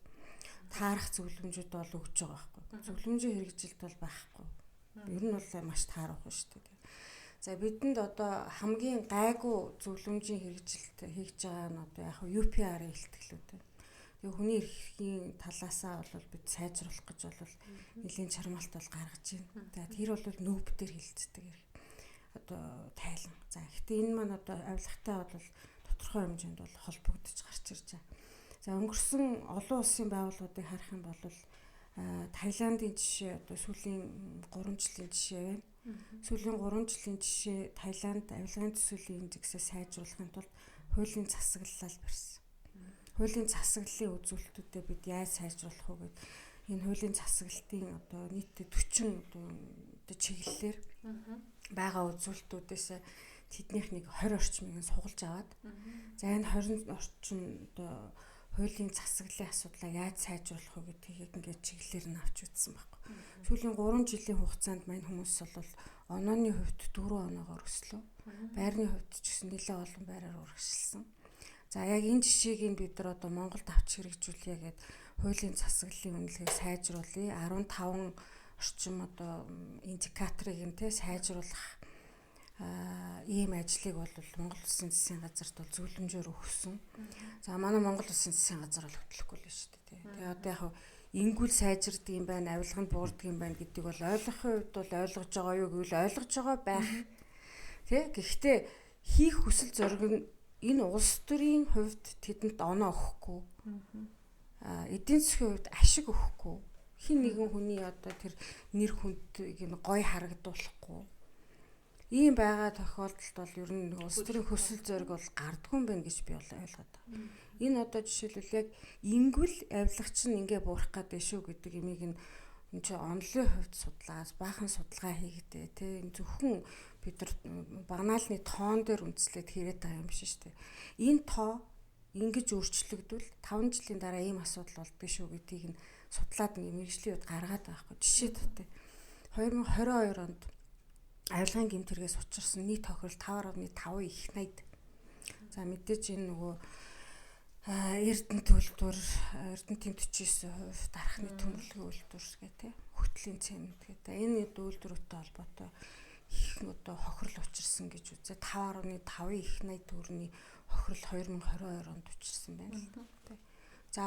таарах зөвлөмжүүд бол өгж байгаа байхгүй. Зөвлөмжийн хэрэгжилт бол байхгүй. Ер нь бол маш таарахгүй шүү дээ. За бидэнд одоо хамгийн гайгүй зөвлөмжийн хэрэгжилт хийж байгаа нь одоо яг UPR-ийн илтгэлүүд байна. Тэгээ хүний эрхийн талаасаа бол бид сайжруулах гэж бол нэлийн чармаалт бол гаргаж байна. За тэр бол нүүб дээр хилцдэг хэрэг. Одоо тайлан. За гэхдээ энэ маань одоо авилгатай бол тодорхой хэмжээнд бол холбогдож гарч ирж байгаа. За өнгөрсөн олон улсын байгууллагуудыг харах юм бол Таиландын жишээ одоо сүүлийн 3 жилийн жишээ байна. Сүүлийн 3 жилийн жишээ Таиланд авилгын төсвөлийн индексээ сайжруулахын тулд хуулийн засаглалаа барьсан. Хуулийн засаглалын үзүүлэлтүүдэд бид яаж сайжруулах вэ гэд энэ хуулийн засаглалтын одоо нийтдээ 40 одоо чиглэлээр байгаа үзүүлэлтүүдээс тэднийх нэг 20 орчмыг нь сугалж аваад за энэ 20 орчим одоо хуулийн засаглалын асуудлаа яаж сайжруулах вэ гэдгийг ингээд чиглэлээр нь авч үзсэн байхгүй. Сүүлийн 3 жилийн хугацаанд мань хүмүүс бол онооны хувьд 4 оноогоор өслөө. Байрны хувьд ч гэсэн нэлээд олон байраар урагшилсан. За яг энэ жишээг бид нар одоо Монголд авч хэрэгжүүлье гэдэг хуулийн засаглалын үнэлгээг сайжруулъя. 15 орчим одоо индикаторыг нь сайжруулах ийм ажлыг бол Монгол Улсын засгийн газарт бол зөвлөмжөөр өгсөн. За манай Монгол Улсын засгийн газар бол хөтлөхгүй л шүү дээ. Тэгээ одоо яг ингүүл сайжирдаг юм байна, авилганд буурдаг юм байна гэдэг бол ойлгохын хувьд бол ойлгож байгаа юу гэвэл ойлгож байгаа байх. Тэ гэхдээ хийх хүсэл зориг нь энэ улс төрийн хувьд тэдэнд оноо өгөхгүй. Эдийн засгийн хувьд ашиг өгөхгүй. Хин нэгэн хүний одоо тэр нэр хүндийг нь гоё харагдуулахгүй. Ийм байгаа тохиолдолд бол ер нь улс төрийн хүсэл зориг бол гардгүй юм байна гэж би бол ойлгоод байна. Энэ одоо жишээлбэл яг ингүүл авилгач нь ингээ буурах гэдэг шүү гэдэг имийг нь чи онлын хувьд судлаас баахан судалгаа хийгдээ тий энэ зөвхөн бид нар багнаалны тоон дээр үндэслээд хийгээд байгаа юм биш шүү дээ. Энэ тоо ингэж өөрчлөгдвөл 5 жилийн дараа ийм асуудал болдгоо шүү гэдгийг нь судлаад ингээ мэргэжлийн үед гаргаад байгаа хгүй. Жишээ тэтэ 2022 онд авилгын гэмтэргээс учирсан нийт тохиолдол 5.5 их 80. За мэдээж энэ нөгөө Эрдэнэ төлөвлөр Эрдэнэтийн 49%, дарахны төмөрлөгийн үйлдвэр гэх хөтлийн цемент гэдэг. Энэ үйлдвэртэй холбоотой их одоо хохирол учирсан гэж үзээ 5.5 их 80 төгрөгийн хохирол 2022 онд учирсан байна л да. За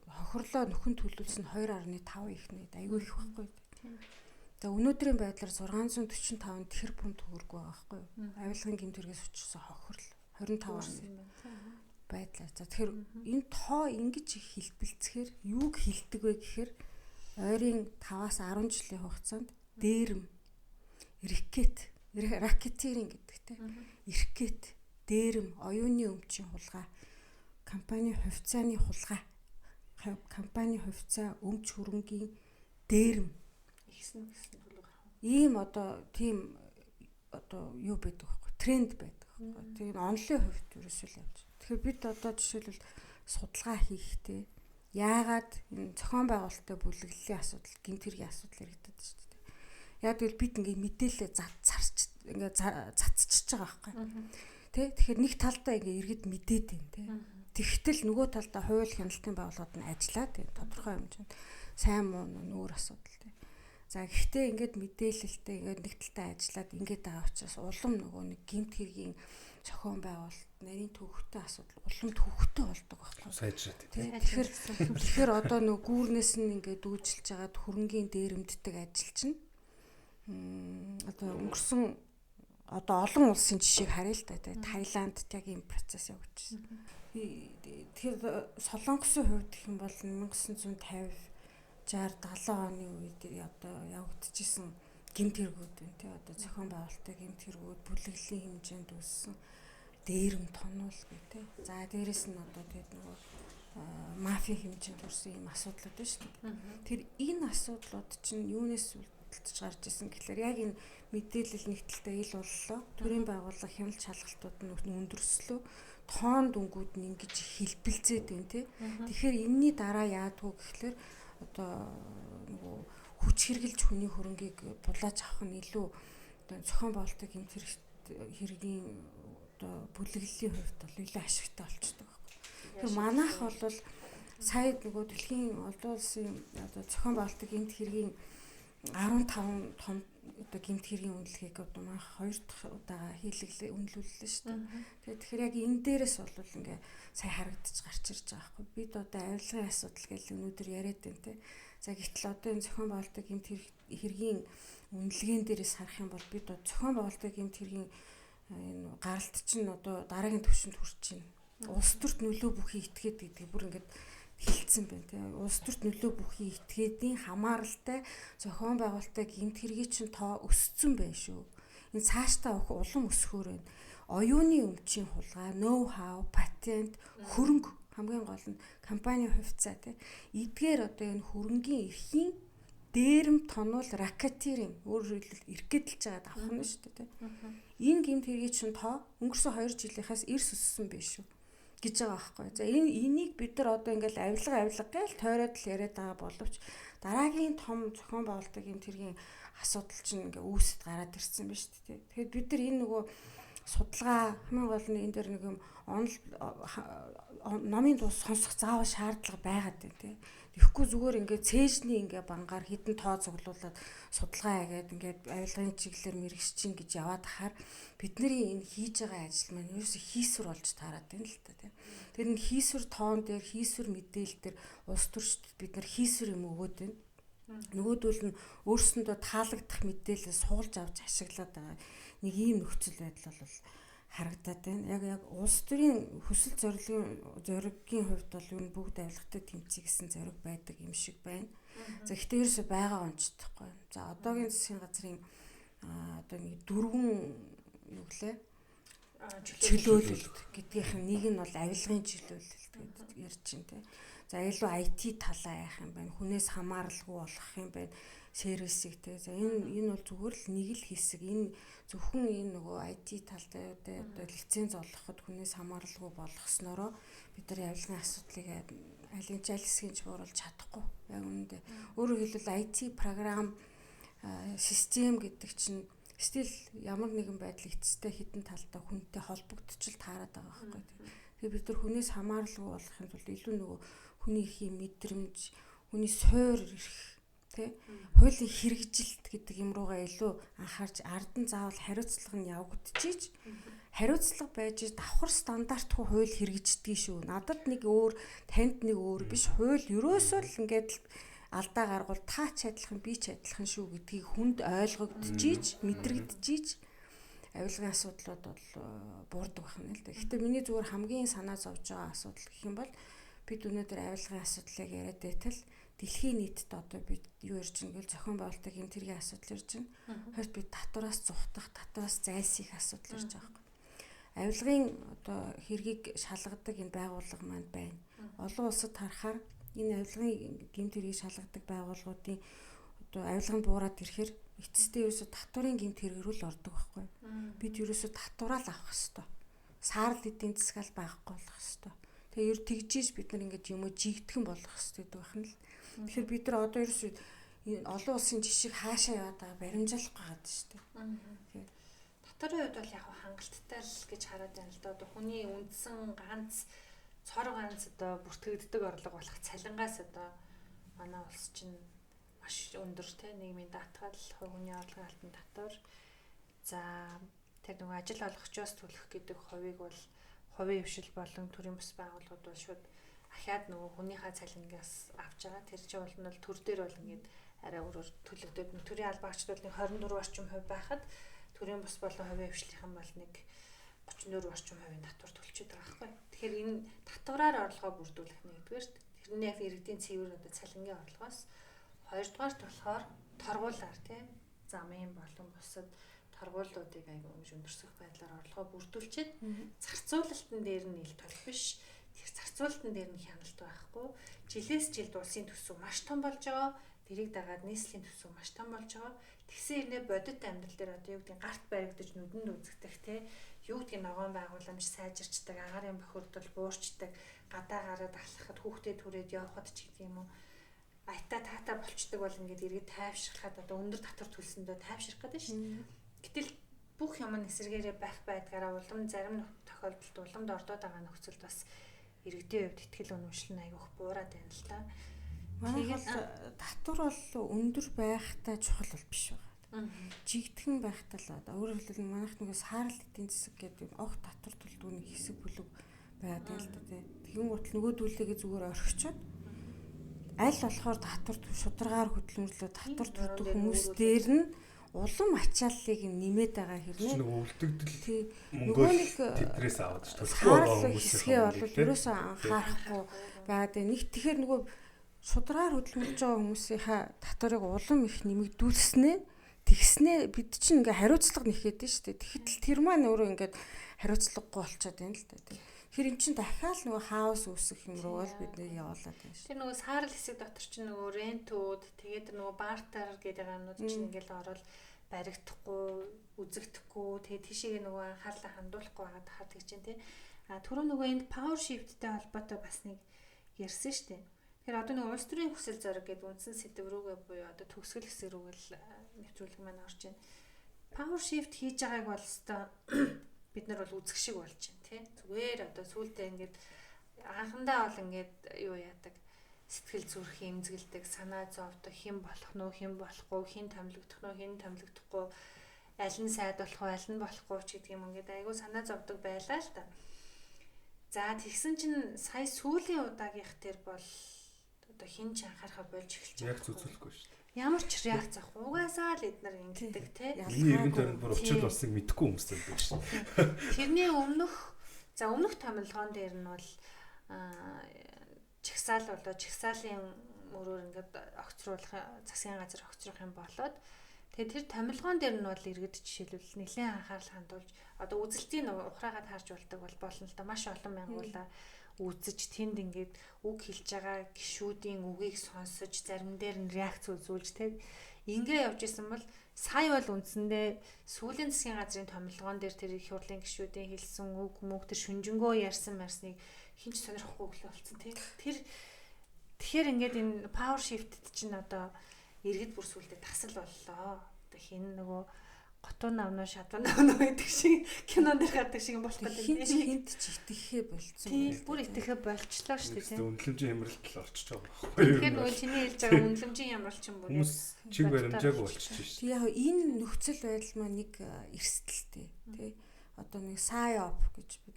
хохирлоо нөхөн төлөвлөсөн 2.5 их 80 айгүй их байхгүй. За өнөөдрийн байдлаар 645 тэрбум төгрөг байгаа байхгүй юу? Авилгын гэмтэргээс учирсан хохирол 25 байдлаа. За тэгэхээр энэ тоо ингэж их хэлбэлцэхээр юуг хэлдэг вэ гэхээр ойрын 5-аас 10 жилийн хугацаанд дээрэм, ракетиринг гэдэг те. Иркет, дээрэм, оюуны өмчийн хулгай, компани хувьцааны хулгай, компани хувьцаа өмч хөрөнгийн дээрэм ийм одоо тийм одоо юу байдаг вэ? Тренд байдаг. Тэгээд онлын хувьд ерөөсөө л явж. Тэгэхээр бид одоо жишээлбэл судалгаа хийхдээ яагаад энэ зохион байгуулалттай бүлэглэлийн асуудал, гэмтэргийн асуудал яригддаг шүү дээ. Яг тэгвэл бид ингээ мэдээлэлээ цацчихж байгаа байхгүй. Тэ? Тэгэхээр нэг талдаа ингээ иргэд мэдээд байна тэ. Тэгтэл нөгөө талдаа хууль хяналтын байгууллагууд нь ажиллаад байна. Тодорхой хэмжээнд сайн муу нүүр асуудал тэ. За гэхдээ ингээд мэдээлэлтэй ингээд нэг талтай ажиллаад ингээд байгаа учраас улам нөгөө нэг гэмт хэргийн зохион байгуулалт нарийн төвхтэй асуудал улам төвхтэй болдог байхгүй. Сайжраад тийм. Тэгэхээр одоо нөгөө гүүрнээс нь ингээд дүүжилж хагаад хөрөнгийн дээрэмддэг ажил чинь одоо өнгөрсөн одоо олон улсын жишээг харъя л да. Таиландд яг ийм процесс явагдчихсан. Тэгэхээр Солонгосын хувьд гэх юм бол 1950 60-70 оны үед одоо явагдчихсан гэмт хэрэгүүд байна тий одоо зохион байгуулалттай гэмт хэрэгүүд бүлэглэлийн хэмжээнд үүссэн дээрэм тонуул гэх тий. За дээрэс нь одоо тэгээд нөгөө мафийн хэмжээнд үүссэн ийм асуудлууд байна шүү дээ. Тэр энэ асуудлууд чинь юунаас үлдэлж гарч ирсэн гэхээр яг энэ мэдээлэл нэгтэлтэй ил боллоо. Төрийн байгууллага хяналт шалгалтууд нь өндөрслөө. Тоон дүнгууд нь ингэж хэлбэлзээд байна тий. Тэгэхээр энэний дараа яадгүй гэхэлэр одоо нөгөө хүч хэрглэж хүний хөрөнгийг булааж авах нь илүү одоо зохион байгуулалтын гэмт хэргийн одоо бүлэглэлийн хувьд бол илүү ашигтай болчихдог байхгүй. Тэгэхээр манайх бол сая нөгөө дэлхийн олон улсын одоо зохион байгуулалтын гэмт хэргийн 15 том одоо гэмт хэргийн үнэлгээг одоо манайх 2 дахь удаа үнэлүүллээ шүү дээ. Тэгэхээр яг энэ дээрээс бол ингээ сая харагдаж гарч ирж байгаа байхгүй. Бид одоо авилгын асуудал гэж өнөөдөр яриад байна те. За гэтэл одоо энэ зохион байгуулалтын гэмт хэргийн үнэлгээнд дээрээс харах юм бол бид зохион байгуулалтын гэмт хэргийн энэ гаралт чинь одоо дараагийн түвшинд хүрч байна. Улс төрт нөлөө бүхий итгээд гэдэг бүр ингээд хэлсэн байна тийм. Улс төрт нөлөө бүхий итгээдийн хамааралтай зохион байгуулалтын гэмт хэргийн чинь тоо өссөн байна шүү. Энэ цаашдаа улам өсөхөр байна. Оюуны өмчийн хулгай, ноу хау, патент, хөрөнгө хамгийн гол нь компани хувьцаа тийм. Эдгээр одоо энэ хөрөнгийн эрхийн дээрэм тонвол ракетирийн өөрөөр хэлбэл эргэдэлж байгаа давхна шүү дээ тийм. Энэ гэмт хэргийн чинь тоо өнгөрсөн 2 жилийнхээс эрс өссөн биш шүү гэж байгаа байхгүй. За энийг бид нар одоо ингээл авилга гээл тойроод л яриад байгаа боловч дараагийн том зохион байгуулалтын гэмт хэргийн асуудал чинь ингээ үүсэт гараад ирсэн ба шүү дээ. Тэгэхээр бид нар энэ нөгөө судалгаа хамгийн гол нь энэ дээр нэг юм номын дуу сонсох заавал шаардлага байгаад байна тийм. Тэгэхгүй зүгээр ингээд цээжний ингээд бангаар хідэн тоо цуглуулад судалгаа хийгээд ингээд авилгын чиглэлээр мэрэгч чинь гэж яваад хахаар бидний энэ хийж байгаа ажил маань ерөөсө хийсвэр болж таарад байна л та тийм. Тэр энэ хийсвэр тоон дээр хийсвэр мэдээлэл дээр улс төрчд бид нар хийсвэр юм өгөөд байна. Нөгөөдөл нь өөрсөндөө таалагдах мэдээлэл суулж авч ашиглаад байгаа нэг ийм нөхцөл байдал бол харагдаад байна. Яг улс төрийн хүсэл зорилгын хувьд бол юу бүгд авилгатай тэмцэе гэсэн зориг байдаг юм шиг байна. За гэхдээ ерөөсөй байгаа онцдохгүй. За одоогийн засгийн газрын одоо нэг 4 юу гэлээ чөлөөлөлт гэдгийнх нь нэг нь бол авилгын чөлөөлөлт гэдэг ярьж байна те. За илүү IT талаа яах юм байна. Хүнээс хамааралгүй болох юм байна. Сервисийг те. За энэ бол зүгээр л нэг л хэсэг. Энэ зөвхөн энэ нөгөө IT талтай одоо лиценз олгоход хүнээс хамааралгүй болгоснороо бид нар авилгын асуудлыг аль хэсгийн ч бууруулж чадахгүй. Яг үүндээ өөрөөр хэлбэл IT програм систем гэдэг чинь стил ямар нэгэн байдлаар эцэстэй хідэн талтай хүнтэй холбогдчихл таарад байгаа байхгүй. Тэгээ бид нар хүнээс хамааралгүй болохын тулд илүү нөгөө хүний эрхийн мэдрэмж, хүний суур эрх тэ хуулийн хэрэгжилт гэдэг юм руугаа илүү анхаарч ард нь заавал хариуцлага нь явагдчихийж хариуцлага байж давхар стандартгүй хууль хэрэгждэг шүү. Надад нэг өөр, танд нэг өөр биш. Хууль ерөөсөө л ингээд алдаа гаргуул та ч адилхан би ч адилхан шүү гэдгийг хүнд ойлгогдчихийж, мэдрэгдчихийж авилгын асуудлууд бол буурдаг байна л да. Гэхдээ миний зүгээр хамгийн санаа зовж байгаа асуудал гэх юм бол бид өнөөдөр авилгын асуудлыг яриад байтал дэлхийн нийтэд одоо бид юу ярьж байгаа гэвэл зохион байгуулалтын гэмт хэргийн асуудал ярьж байна. Хоёрт бид татвараас зүхтах, татвараас зайлсхийх асуудал ярьж байгаа юм. Авилгын одоо хэргийг шалгадаг энэ байгууллага маань байна. Олон улсад харахаар энэ авилгын гэмт хэргийг шалгадаг байгууллагуудын одоо авилганд буураад ирэхээр эцэстээ ерөөсө татварын гэмт хэрэг рүү л ордог байхгүй. Бид ерөөсө татвараа л авах хэвээр. Саарл эдийн засгаал байхгүй болох хэвээр. Тэгээ ер тэгжиж бид нар ингэж юм уу жигдхэн болох хэвээр байна л. Тэгэхээр бид нар одоо ерөөсө олон улсын жишгийг хаашаа яваад байгаа баримжаалах гад шүү дээ. Татварын хувьд бол яг хангалттай л гэж хараад байна л да. Одоо хүний үндсэн ганц цор ганц одоо бүртгэгддэг орлого болох цалингаас одоо манай улс чинь маш өндөр те нийгмийн даатгал, хувь хүний орлогын алтан татвар. За тэр нөгөө ажил олгогчоос төлөх гэдэг хувийг бол хувийн хвшил болон төрийн бас байгууллагууд бол шууд ахаад нөгөө хүнийхээ цалингаас авч байгаа. Тэр чинь бол төр дээр бол ингээд арай өөрөөр төлөгдөд төрийн албаагчд бол нэг 24 орчим хувь байхад төрийн бус болон хувийн хвшлийнхэн бол нэг 34 орчим хувийн татвар төлчихэд байгаа байхгүй. Тэгэхээр энэ татвараар орлогоо бүрдүүлэх нэгдүгээр. Тэрний яг иргэдийн цэвэр одоо цалингийн орлогоос хоёрдугаарт болохоор торгуулаар тийм замын болон бусад торгуулиудыг аягүй өндөрсөх байдлаар орлогоо бүрдүүлчихэд зарцуулалтын дээр нь ил толь биш. Тэр зарцуулалтын дээр нь хяналт байхгүй. Жилээс жилд улсын төсөв маш том болж байгаа. Тэрийг дагаад нийслэлийн төсөв маш том болж байгаа. Тэгсэн хэрнээ бодит амьдрал дээр одоо юу гэдэг гарт баригдаж нүдэнд үзэгдэх те юу гэдэг ногоон байгууламж сайжирчдаг, агаарын бохирдол буурчдаг, гадаа гараад алхахад хүүхдэд түрээд явхад ч гэдэг юм уу айта таата болчдөг бол ингээд иргэд тайвшрахад одоо өндөр татвар төлсөндөө тайвшрах гэдэг шин. Гэтэл бүх юм нь эсэргээрээ байх байдгаараа улам зарим тохиолдолд уламд ордоод байгаа нөхцөлд бас иргэдийн хувьд итгэл үнэмшил нь айгүйх буураад байна л та. Тэгээд татвар бол өндөр байхтай чухал бол биш байгаа. Жигдхэн байхтай л өөрөөр хэлбэл манайх нөгөө саарл эдийн засаг гэдэг огт татвар төлдгөөний хэсэг бүлэг байгаад байна л да тий. Тэгэн гутал нөгөөдүүлээгээ зүгээр орхичоод аль болохоор татвар шударгаар хөдөлмөрлөө татвар төлдөг хүмүүс дээр нь улам ачааллыг нэмээд байгаа хэрнээ. Нөгөө үлдэгдэл нөгөө нэг тэдрээс аваад төлөхгүй байгаа хүмүүсээ бол ерөөсөө анхаарахгүй байгаад нэг тэгэхээр нөгөө шударгаар хөдөлмөрлж байгаа хүмүүсийнхаа татварыг улам их нэмэгдүүлснээ тэгснээ бид чинь ингээ хариуцлага нэхэд дээ шүү дээ. Тэгэхдээ тэр маань өөрөө ингээд хариуцлагагүй болчиход байна л да тий. Тэр эн чинь дахиад нөгөө хаус үүсэх юм руу л бид нэг явуулаад байна шүү. Тэр нөгөө саарл хэсэг дотор чинь нөгөө рентүүд тэгээд нөгөө бартер гэдэг юмнууд чинь ингээл ороод баригдахгүй, үзэгдэхгүй тэгээд тийшээ нөгөө анхаарлаа хандуулахгүй байгаад хаад гэж чинь тий. Түрүү нөгөө энд power shift-тэй холбоотой бас нэг ярьсан шүү дээ. Тэгэхээр одоо нөгөө улс төрийн хүсэл зориг гэдэг үндсэн сэдв рүүгээ буюу одоо төгсгөл хэсэг рүүгээ л нэвтрүүлэг маань орж байна. Power shift хийж байгааг бол өстой бид нар бол үзэх шиг болж байна тий. Зүгээр одоо сүүлдээ ингээд анхандаа бол ингээд юу яадаг сэтгэл зүрх эмзэгэлдэг, санаа зовдог, хэн болох нь хэн болохгүй, хэн томилогдох нь хэн томилогдохгүй, аль нь сайд болох вэ, аль нь болохгүй ч гэдэг юм ингээд айгүй санаа зовдог байлаа л та. За тэгсэн чинь сая сүүлийн удаагийнх тэр бол одоо хин ч анхаарахаа болж эхэлж байгаа. Яг зүцүүлэхгүй шүү дээ. Ямар ч реакц авах. Угаасаа л эднэр ингэдэг тий. Миний эргэн тойронд бүр учрал болсныг мэдэхгүй хүмүүс байдаг шүү дээ. Тэрний өмнөх томилгоон дээр нь бол чагсаал болоо чагсаалын мөрөөр ингээд огцруулах засгийн газар огцрох юм болоод тэгээд тэр томилгоон дээр нь бол иргэд жишээлбэл нэлээд анхаарал хандуулж одоо үзэлтийн ухраагаад харж болдог болно л да маш олон мянгуулаа үзэж тэнд ингээд үг хэлж байгаа гишүүдийн үгийг сонсож зарим дээр нь реакц үзүүлж тэгээд ингээ явж исэн бол сая бол үндсэндээ сүүлийн засгийн газрын томилгоон дээр тэр их хурлын гишүүдийн хэлсэн үг мөг тэр шүнжэнгөө ярьсан марсныг хинч сонирхгүй болцсон тий. Тэгэхээр ингээд энэ power shift чинь одоо иргэд бүр сүлдээ тасал боллоо. Одоо хин нөгөө готун навнуу шатван навнуу гэдэг шиг кинон дээр гардаг шиг болох гэдэг тийм хинт ч итгэхээ болцсон. Тийм бүр итгэхээ болчлоо шүү дээ тий. Үнэлэмжийн хямралт болчихж байгаа байхгүй. Тэгэхээр нөгөө чиний хэлж байгаа үнэлэмжийн хямралт чинь бүр хүмүүс чиг баримжаагүй болчихж шүү. Тэг яг энэ нөхцөл байдал маань нэг эрсдэлтэй тий. Одоо нэг PSYOP гэж бид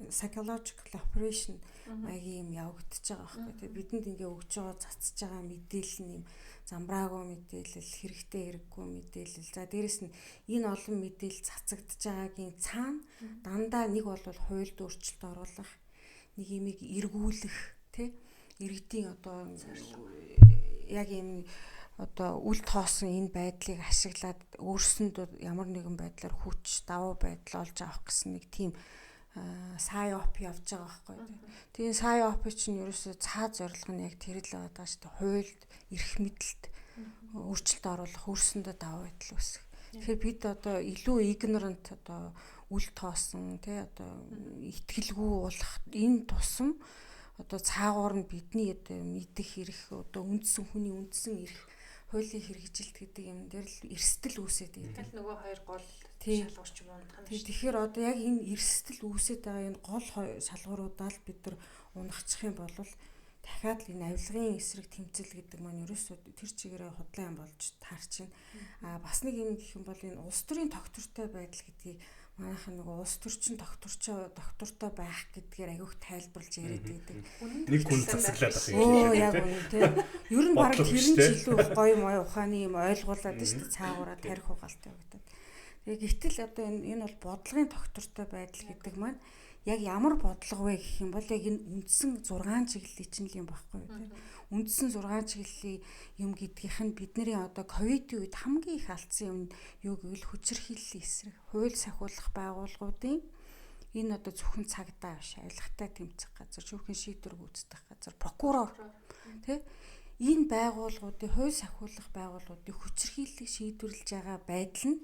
psychological operation маягийн юм явагдаж байгаа байхгүй. Тэгээ бидэнд ингээ өгж байгаа цацж байгаа мэдээлэл нь юм замбраагүй мэдээлэл, хэрэгтэй хэрэггүй мэдээлэл. За дээрэс нь энэ олон мэдээлэл цацагдж байгаагийн цаана дандаа нэг бол хуульд өөрчлөлт оруулах, нэг юмыг эргүүлэх, тий? Иргэдийн одоо яг юм одоо үл тоосон энэ байдлыг ашиглаад өөрсөндөө ямар нэгэн байдлаар хүч давуу байдал олж авах гэсэн нэг тийм PSYOP явж байгаа байхгүй. Тэгээ PSYOP чинь ерөөсөө цаад зорилго нь яг тэр л байгаа шүү дээ. Хуульд, эрх мэдэлд өөрчлөлт оруулах, өөрсөндөө давуу байдал үүсгэх. Тэгэхээр бид одоо илүү ignorant одоо үл тоосон тий одоо итгэлгүй болох энэ тусам одоо цаагуур нь бидний одоо мэдэх эрх одоо үндсэн хүний үндсэн эрх хуулийн хэрэгжилт гэдэг юм дээр л эрсдэл үүсээд байдаг. Нөгөө хоёр гол шалгуурч юм унах нь. Тэгэхээр одоо яг энэ эрсдэл үүсээд байгаа энэ гол шалгууруудаа л бид нар унахчих юм бол дахиад л энэ авилгын эсрэг тэмцэл гэдэг маань ерөөсөө тэр чигээрээ худлаа юм болж таарч байна. Бас нэг юм гэх юм бол энэ улс төрийн тогтвортой байдал гэдгийг манайхан нөгөө улс төрчин доктортой байх гэдгээр аявуух тайлбарлаж яриад байдаг. Нэг хүн засаглаад байгаа юм. Оо яг үнэ тийм. Ер нь баг тэр нь ч илүү гоё мой ухааны юм ойлгуулад шүү дээ цаагаараа тарих угаалтай байдаг. Тэгээ гэтэл одоо энэ бол бодлогын доктортой байдал гэдэг маань яг ямар бодлого вэ гэх юм бол яг энэ үндсэн 6 чиглэлийн чинь юм багхгүй юу. Үндсэн 6 чиглэлийн юм гэдгийнх нь бидний одоо ковидын үед хамгийн их алдсан юм юу гэвэл хүчирхийллийн эсрэг, хууль сахиулах байгууллагуудын энэ одоо зөвхөн цагдаа биш, авилгатай тэмцэх газар, зөвхөн шийдвэр гүйцэтгэх газар, прокурор тий энэ байгууллагуудын хууль сахиулах байгууллагуудын хүчирхийллийг шийдвэрлэж байгаа байдал нь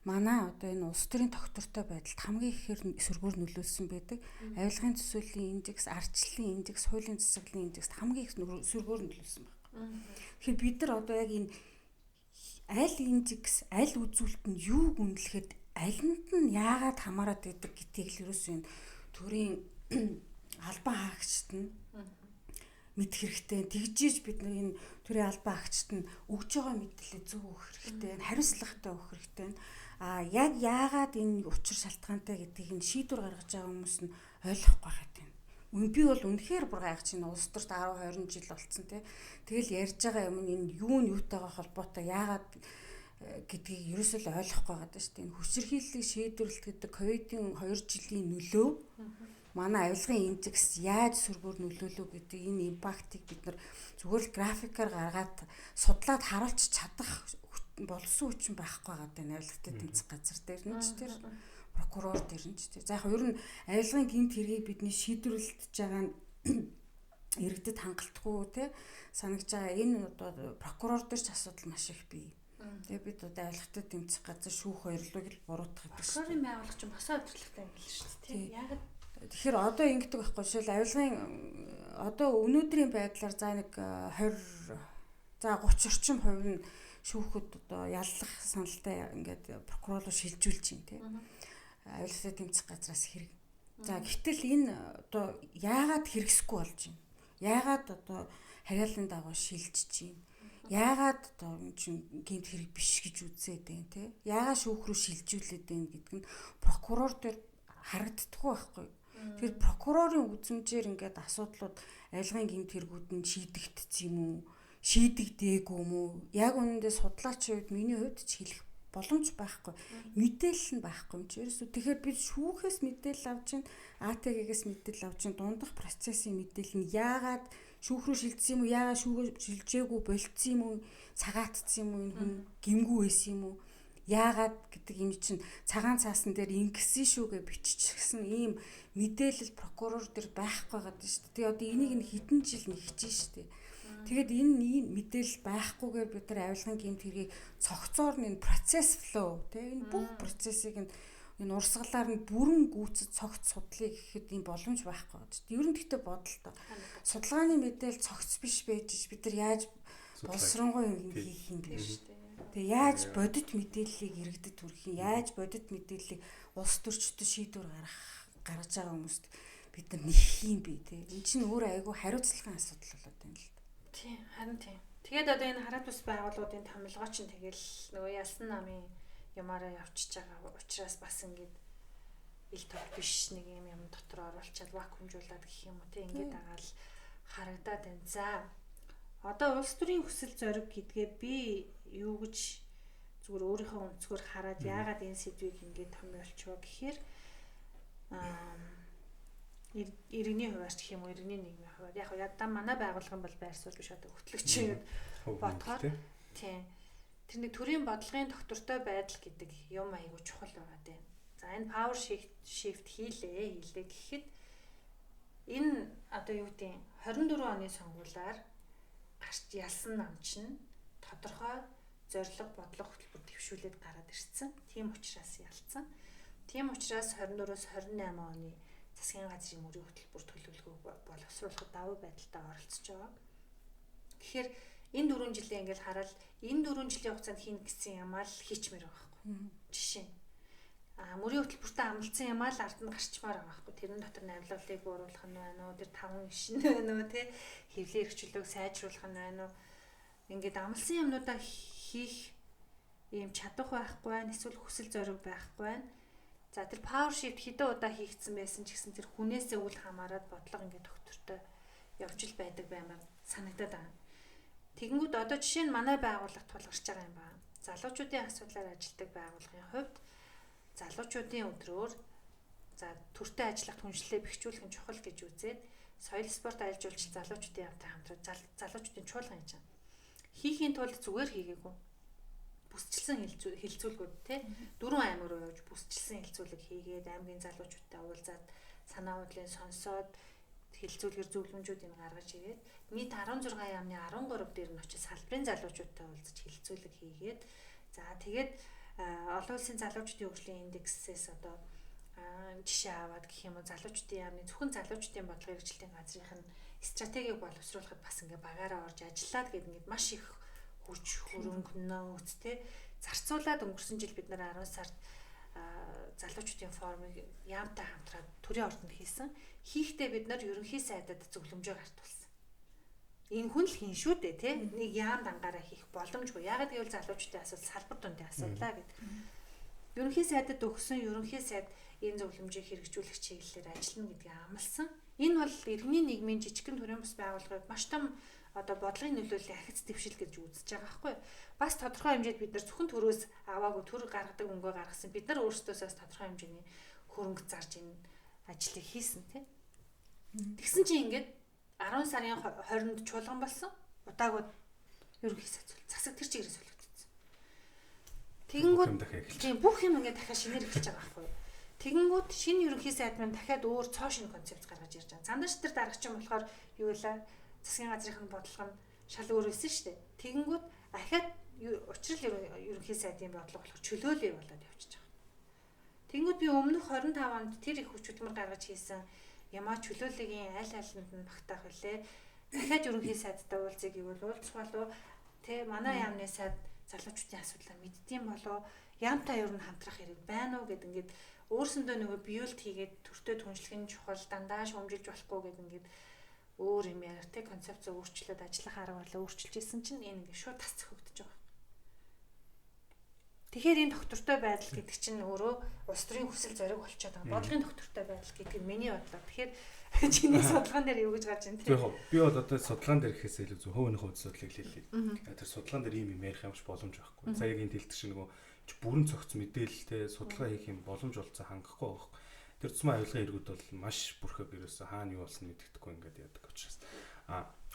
манай одоо энэ улс төрийн тогтвортой байдалд хамгийн ихээр эсвэргүүр нөлөөлсөн байдаг. Авилгын төсвөлийн индекс, ардчлалын индекс, хуулийн засаглалын индекс хамгийн их эсвэргүүр нөлөөлсөн байна. Тэгэхээр бид нар одоо яг энэ аль индекс, аль үзүүлэлт нь юуг үнэлэхэд алинд нь яагаад хамаарат гэдэг гэдгийг л ерөөсөө энэ төрийн албан хаагчид нь мэдэх хэрэгтэй. Тэгжиж бид нар энэ төрийн албан хаагчид нь өгж байгаа мэдээлэл зөв өгөх хэрэгтэй. Хариуцлагатай өгөх хэрэгтэй. Яг яагаад энэ учир шалтгаантай гэдгийг нь шийдвэр гаргаж байгаа хүмүүс нь ойлгохгүй байгаад байна. Би бол үнэхээр бүр гайхаж байна. Улс төрт 10 20 жил болцсон тий. Тэгэл ярьж байгаа юм энэ юу нь юутайгаа холбоотой яагаад гэдгийг ерөөсөө л ойлгохгүй байгаа даа шүү дээ. Энэ хүчирхийллийг шийдвэрлэх гэдэг ковидын 2 жилийн нөлөө манай авилгын индекс яаж сүргээр нөлөөлөв гэдэг энэ импактыг бид нар зүгээр л графикаар гаргаад судлаад харуулж чадах болсон хүчин байхгүй байгаа даа авилгатай тэмцэх газар дээр нь ч тэр прокурор дээр нь ч тэр. За яг ер нь авилгын гэмт хэргийг бидний шийдвэрлэж байгаа нь иргэдэд хангалтгүй те санагж байгаа энэ одоо прокурор дээр ч асуудал маш их бий. Тэгээ бид одоо авилгатай тэмцэх газар шүүх хоёрлыг л буруутгах гэдэг шүү. Прокурорын байгууллага ч босоо өдрлөгтэй юм л шүү дээ. Яг тэгэхээр одоо ингэдэг байхгүй шил авилгын одоо өнөөдрийн байдлаар за нэг 20 за 30 орчим хувь нь шүүхэд одоо яллах саналтай ингээд прокурор руу шилжүүлж байна тий. Авилгатай тэмцэх газраас хэрэг. За гэтэл энэ одоо яагаад хэрэгсэхгүй болж байна? Яагаад одоо хариаллын дагуу шилжиж байна? Яагаад одоо энэ чинь гэмт хэрэг биш гэж үзээд байна тий? Яагаад шүүх рүү шилжүүлээд байна гэдг нь прокурор дээр харагддаггүй байхгүй. Тэгэхээр прокурорын үзмжээр ингээд асуудлууд авилгын гэмт хэрэгүүд нь шийдэгдсэн юм уу? Шийдэгдээгүй юм уу? Яг үнэндээ судлаачийн хувьд миний хувьд ч хэлэх боломж байхгүй. Мэдээлэл нь байхгүй юм чи ерөөсөө. Тэгэхээр бид шүүхээс мэдээлэл авч чинь, АТГ-гээс мэдээлэл авч чинь дундах процессын мэдээлэл нь яагаад шүүх рүү шилжсэн юм уу? Яагаад шүүгээ шилжээгүй болцсон юм уу? Цагаатцсан юм уу? Энэ хүн гэмгүй байсан юм уу? Яагаад гэдэг юм чинь цагаан цаасан дээр ингэсэн шүүгээ биччихсэн ийм мэдээлэл прокурор дээр байхгүй байгаа даа шүү дээ. Тэгээ одоо энийг нь хэдэн жил нэгж шүү дээ. Тэгээд энэ мэдээлэл байхгүйгээр бид нар авилгын гэмт хэргийг цогцоор нь энэ процесс флоу тийм энэ бүх процессыг энэ урсгалаар нь бүрэн гүйцэд цогц судлыг гэхэд ийм боломж байхгүй байна шүү дээ. Ер нь гэхдээ бодолтой. Судалгааны мэдээлэл цогц биш байж бид нар яаж боловсронгуй юм хийх юм бэ шүү дээ. Тэгээ яаж бодит мэдээллийг иргэдэд хүргэх юм, яаж бодит мэдээллийг улс төрчдөд шийдвэр гаргаж байгаа хүмүүст бид нар нэхэх юм бэ те. Энэ чинь өөр айгүй хариуцлагын асуудал болоод байна л да. Тийм, харин тийм. Тэгээд одоо энэ хараат бус байгууллагуудын томилгоо чинь тэгэл нөгөө ялсан намын юмараа явчихж байгаа учраас бас ингээд ил тод биш нэг юм дотор оруулчаад вакуумжуулаад гэх юм уу те ингээд агаал харагдаад байна. За одоо улс төрийн хүсэл зориг гэдгээ би юу гэж зүгээр өөрийнхөө өнцгөр хараад яагаад энэ сэдвийг ингээд томьёолчихвоо гэхээр иргэний хувьд гэх юм уу иргэний нийгмийн хувьд яг ядаа манай байгууллагын бол байр суурь биш одоо хөтлөгч бодохоор тийм тэр нэг төрийн бодлогын доктортой байдал гэдэг юм айгуу чухал байгаа дээ. За энэ power shift хийлээ гэхэд энэ одоо юу гэдэг 24 оны сонгуулиар гарч ялсан нам чинь тодорхой зорилго бодлого хөтөлбөр төвшүүлээд гараад ирсэн. Тийм учраас ялцсан. Тийм учраас 24-өөс 28 оны засгийн газрын мөрийн хөтөлбөр төлөвлөгөөг боловсруулахад давуу байдалтай оролцож байгаа. Тэгэхээр энэ 4 жилийн ингээл хараад энэ 4 жилийн хугацаанд хийн гэсэн юм аа л хийчмээр байгаа байхгүй. Жишээ. Мөрийн хөтөлбөртөө амласан юм аа л ард нь гарчмаар байгаа байхгүй. Тэрэн дотор намлалыг бууруулах нь байна уу? Тэр 5 гишин байна уу? Тэ хэвлэл эрхчлөлөг сайжруулах нь байна уу? Ингээд амласан юмнуудаа хийх ийм чадах байхгүй байна. Эсвэл хүсэл зориг байхгүй байна. За тэр power shift хэдэн удаа хийгдсэн байсан ч гэсэн тэр хүнээсээ үл хамааран бодлого ингээд доктортой явж л байдаг баймаар санагдаад байна. Тэгэнгүүт одоо жишээ нь манай байгууллагт тулгарч байгаа юм байна. Залуучуудын асуудлаар ажилладаг байгууллагын хувьд залуучуудын өдрөөр за төртөө ажиллах түншлэлээ бэхжүүлэх нь чухал гэж үзээд соёл спорт аялал жуулчлал залуучуудын хамтаа хамтран залуучуудын чуулган хийж байгаа. Хийхийн тулд зүгээр хийгээгүй. Бүсчилсэн хилцүүлгүүд те 4 аймаг руу явж бүсчилсэн хилцүүлэг хийгээд аймгийн залуучуудтай уулзаад санаа бодлыг сонсоод хилцүүлгэр зөвлөмжүүдийг гаргаж ирээд нийт 16 яамны 13 дээр нь очиж салбарын залуучуудтай уулзаж хилцүүлэг хийгээд за тэгээд олон улсын залуучдын хөгжлийн индексээс одоо жишээ аваад гэх юм уу залуучдын яамны зөвхөн залуучдын бодлогын хэрэгжилтийн газрын стратегийг боловсруулахад бас ингээ багаараа орж ажиллаад гэдэг ингээд маш их хүч хөрөнгө нөөц те зарцуулаад өнгөрсөн жил бид нар 10 сард залуучуудын форумыг яамтай хамтраад төрийн ордонд хийсэн. Хийхдээ бид нар ерөнхий сайдад зөвлөмжөө гартуулсан. Энэ хүн л хийн шүү дээ тий. Нэг яам дангаараа хийх боломжгүй. Ягаад гэвэл залуучуудын асуудал салбар дундын асуудлаа гэдэг. Ерөнхий сайдад өгсөн ерөнхий сайд энэ зөвлөмжийг хэрэгжүүлэх чиглэлээр ажиллана гэдгийг амласан. Энэ бол иргэний нийгмийн жижигхэн төрийн бас байгууллагыг маш том одоо бодлогын нөлөөллийн ахиц дэвшил гэж үзэж байгаа байхгүй. Бас тодорхой хэмжээд бид нар зөвхөн төрөөс аваагүй төр гаргадаг өнгөө гаргасан. Бид нар өөрсдөөсөө тодорхой хэмжээний хөрөнгө зарж энэ ажлыг хийсэн тий. Тэгсэн чинь ингээд 10 сарын 20-нд чуулган болсон. Удаагүй ерөнхий сайд засаг тэр чигээрээ солигдсон. Тэгэнгүүт тийм бүх юм ингээд дахиад шинээр эхэлж байгаа байхгүй. Тэгэнгүүт шинэ ерөнхий сайд маань дахиад өөр цоо шинэ концепц гаргаж ирж байгаа. Зандан шитэр дарагчин болохоор юу вэ? Засгийн газрын бодлого нь шал өөр байсан шүү дээ. Тэгэнгүүт ахаад учрал ерөнхий сайдын бодлого болохоор чөлөөлөе болоод явчихж байгаа. Тэгэнгүүт би өмнөх 25 онд тэр их хүч хөдөлмөр гаргаж хийсэн ямаа чөлөөлөгийн аль алинд нь багтаах вүлээ. Дахиад ерөнхий сайдтай уулзъя гэвэл уулзах болов тэ манай яамны сайд залуучуудын асуудлаа мэддэм болов яамтай ер нь хамтрах хэрэг байна уу гэд ингээд өөрсөндөө нөгөө биелт хийгээд төртөө түншлэхийн чухал дандаа шүүмжилж болохгүй гэд ингээд өөр юм яа тэ концепц өөрчлөөд ажиллах арга болоо өөрчилж исэн чинь энэ ингээд шууд тас цохигдож байгаа. Тэгэхээр энэ доктортой байдал гэдэг чинь өөрөө улс төрийн хүсэл зориг болчиход байгаа. Бодлогын доктортой байдал гэдэг нь миний бодлоо. Тэгэхээр чиний судалгаан дээр юу гэж гарч байна те? Би бол одоо судалгаан дээр ихээсээ илүү зөв хувийн хувьд судлыг хэлье. Тэр судалгаан дээр ийм юм ярих юмш боломж байхгүй. Сая яг энэ дэлгэр чинь нөгөө бүрэн цогц мэдээлэлтэй судалгаа хийх юм боломж олцсон хангахгүй байхгүй. Тэр цэцмэ авилгын эргүүд бол маш бүрхэг ерөөсө хаана юу болсон мэддэхгүй ингээд яадаг учраас.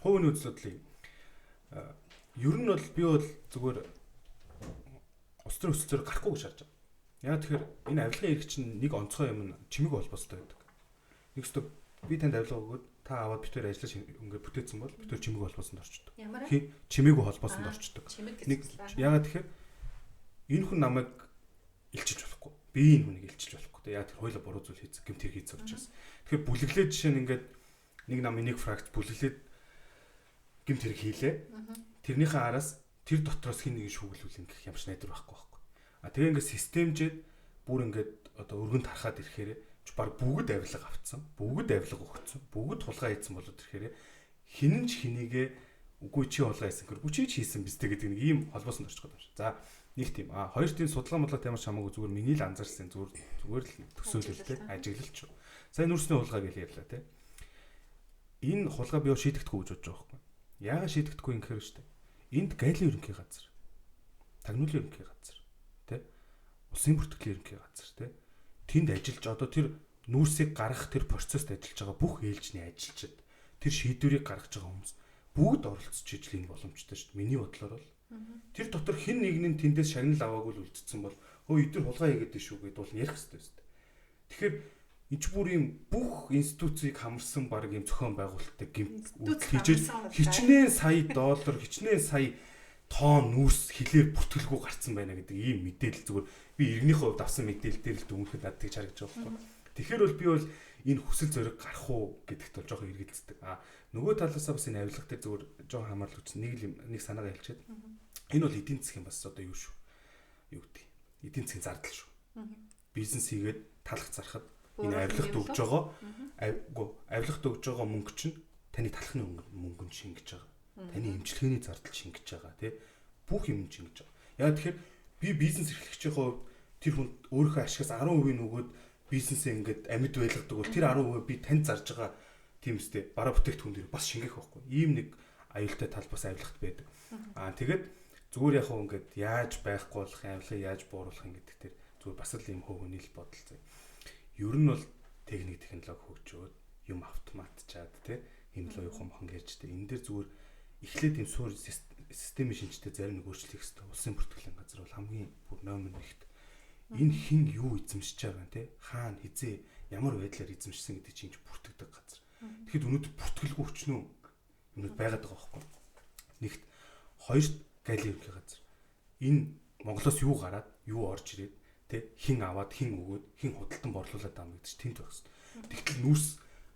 Хувийн үзлөдлийг ер нь бол би бол зүгээр улс төрийн өсөлтөөр гарахгүй гэж харж байгаа. Яа тэгэхээр энэ авилгын эрх чинь нэг онцгой юм чимэг холбоостой байдаг. Нэгсдөө би танд авилга өгөөд та аваад битээр ажиллаж ингээд бүтээсэн бол битээр чимэг холбоосонд орчдөг. Чимээгүй холбоосонд орчдөг. Нэг яагаад тэгэхээр энэ хүн намайг илчилж болохгүй. Би энэ хүнийг илчилж болохгүй. Яа тэр хоёулаа буруу зүйл хийсэн, гэмт хэрэг хийсэн учраас. Тэгэхээр бүлэглээд жишээ нь ингээд нэг намын нэг фракц бүлэглээд гэмт хэрэг хийлээ. Тэрнийхээ араас тэр дотроос хин нэг шүүглүүлэн гэх ямарч найдвар байхгүй байхгүй. Тэгээ ингээд системжээд бүр ингээд одоо өргөнд харахад ирэхээр баг бүгд авилга авцсан, бүгд авилга өгцсөн, бүгд хулгай хийсэн болоод ирэхээр хинэн ч хинийгээ үгүй чи хулгай хийсэн гэр бүчиж хийсэн бистэй гэдэг нэг ийм холбоосон орчих гээд байна. За нэг тийм хоёр тийм судалгаа модлоо ямар ч хамаагүй зүгээр миний л анзаарсан зүгээр л төсөөлөлтэй ажиглалч. Сайн нүрсний хулгай гэж ярьлаа те. Энэ хулгай би шийдэгдэхгүй гэж бодож байгаа байхгүй. Яагаад шийдэгдэхгүй юм гэхээр штэ. Энд гайлийн ерөнхий газар, тагнуулын ерөнхий газар, тэ улсын бүртгэлийн ерөнхий газар, тэ тэнд ажиллаж одоо тэр нүүрсийг гаргах тэр процесст ажиллаж байгаа бүх ээлжний ажилчид, тэр шийдвэрийг гаргаж байгаа хүмүүс бүгд оролцож ижил энэ боломжтой шүү дээ. Миний бодлоор бол тэр дотор хэн нэг нь тэндээс шагнал аваагүй л үлдсэн бол өө эдгээр хулгай хийгээд шүү гэдээ бол ярих хэрэгтэй шүү дээ. Тэгэхээр энд бүр юм бүх институцийг хамарсан баг юм зохион байгуулалттай гэмт хийж хичнээн сая доллар, хичнээн сая тонн нүүрс хилээр бүртгэлгүй гарцсан байна гэдэг ийм мэдээлэл зүгээр би иргэнийхээ хувьд авсан мэдээлэл дээр л дүнхэд надад гэж харагдаж байгаа байхгүй. Тэгэхээр бол би бол энэ хүсэл зориг гарах уу гэдэгт бол жоохон эргэлздэг. Нөгөө талаасаа бас энэ авилга дээр зүгээр жоохон хамаарлаж үзсэн нэг санаагаа хэлчихэд энэ бол эдийн засгийн бас одоо юу шүү. Юу гэдэг. Эдийн засгийн зардал шүү. Бизнес хийгээд талах зархад энэ авилгад өгж байгаа авилгад өгж байгаа мөнгө чинь таны талхны мөнгөнд шингэж байгаа. Таны эмчилгээний зардал шингэж байгаа тий. Бүх юм шингэж байгаа. Яа тэгэхээр би бизнес эрхлэгчийн хувьд тэр хүнд өөрийнхөө ашигаас 10% нөгөөд бизнесээ ингээд амьд байлгадаг бол тэр 10% би танд зарж байгаа тийм үстэй бараа бүтээгдэхүүн дээр бас шингэх байхгүй. Ийм нэг аюултай тал бас авилгад байдаг. Тэгээд зүгээр яг хөө ингээд яаж байхгүй болох юм, авилгыг яаж бууруулах юм гэдэг дээр зүгээр бас л ийм хөвгөний л бодол зэ. Ер нь бол техник технологи хөгжөөд юм автоматчаад тий хэмлээ юухан мохон ярьжтэй. Энэ дээр зүгээр эхлээд юм суур системийн шинжтэй зарим нэг өөрчлөлт хийх хэрэгтэй. Улсын бүртгэлийн газар бол хамгийн бүр номер 1-т энэ хин юу эзэмшиж байгаа юм тий хаана хизээ ямар байдлаар эзэмшсэн гэдэг чинь бүртгэдэг газар. Тэгэхэд өнөөдөр бүртгэлгүй өчнөө юмуд байгаад байгаа байхгүй. Нэгт хоёрт гайлийн ерөнхий газар. Энэ Монголоос юу гараад юу орж ирээд тий хин аваад хин өгөөд хин худалдан борлуулаад байгаа юм гэж тэнт байх хэрэгтэй. Тэгтэл нүүрс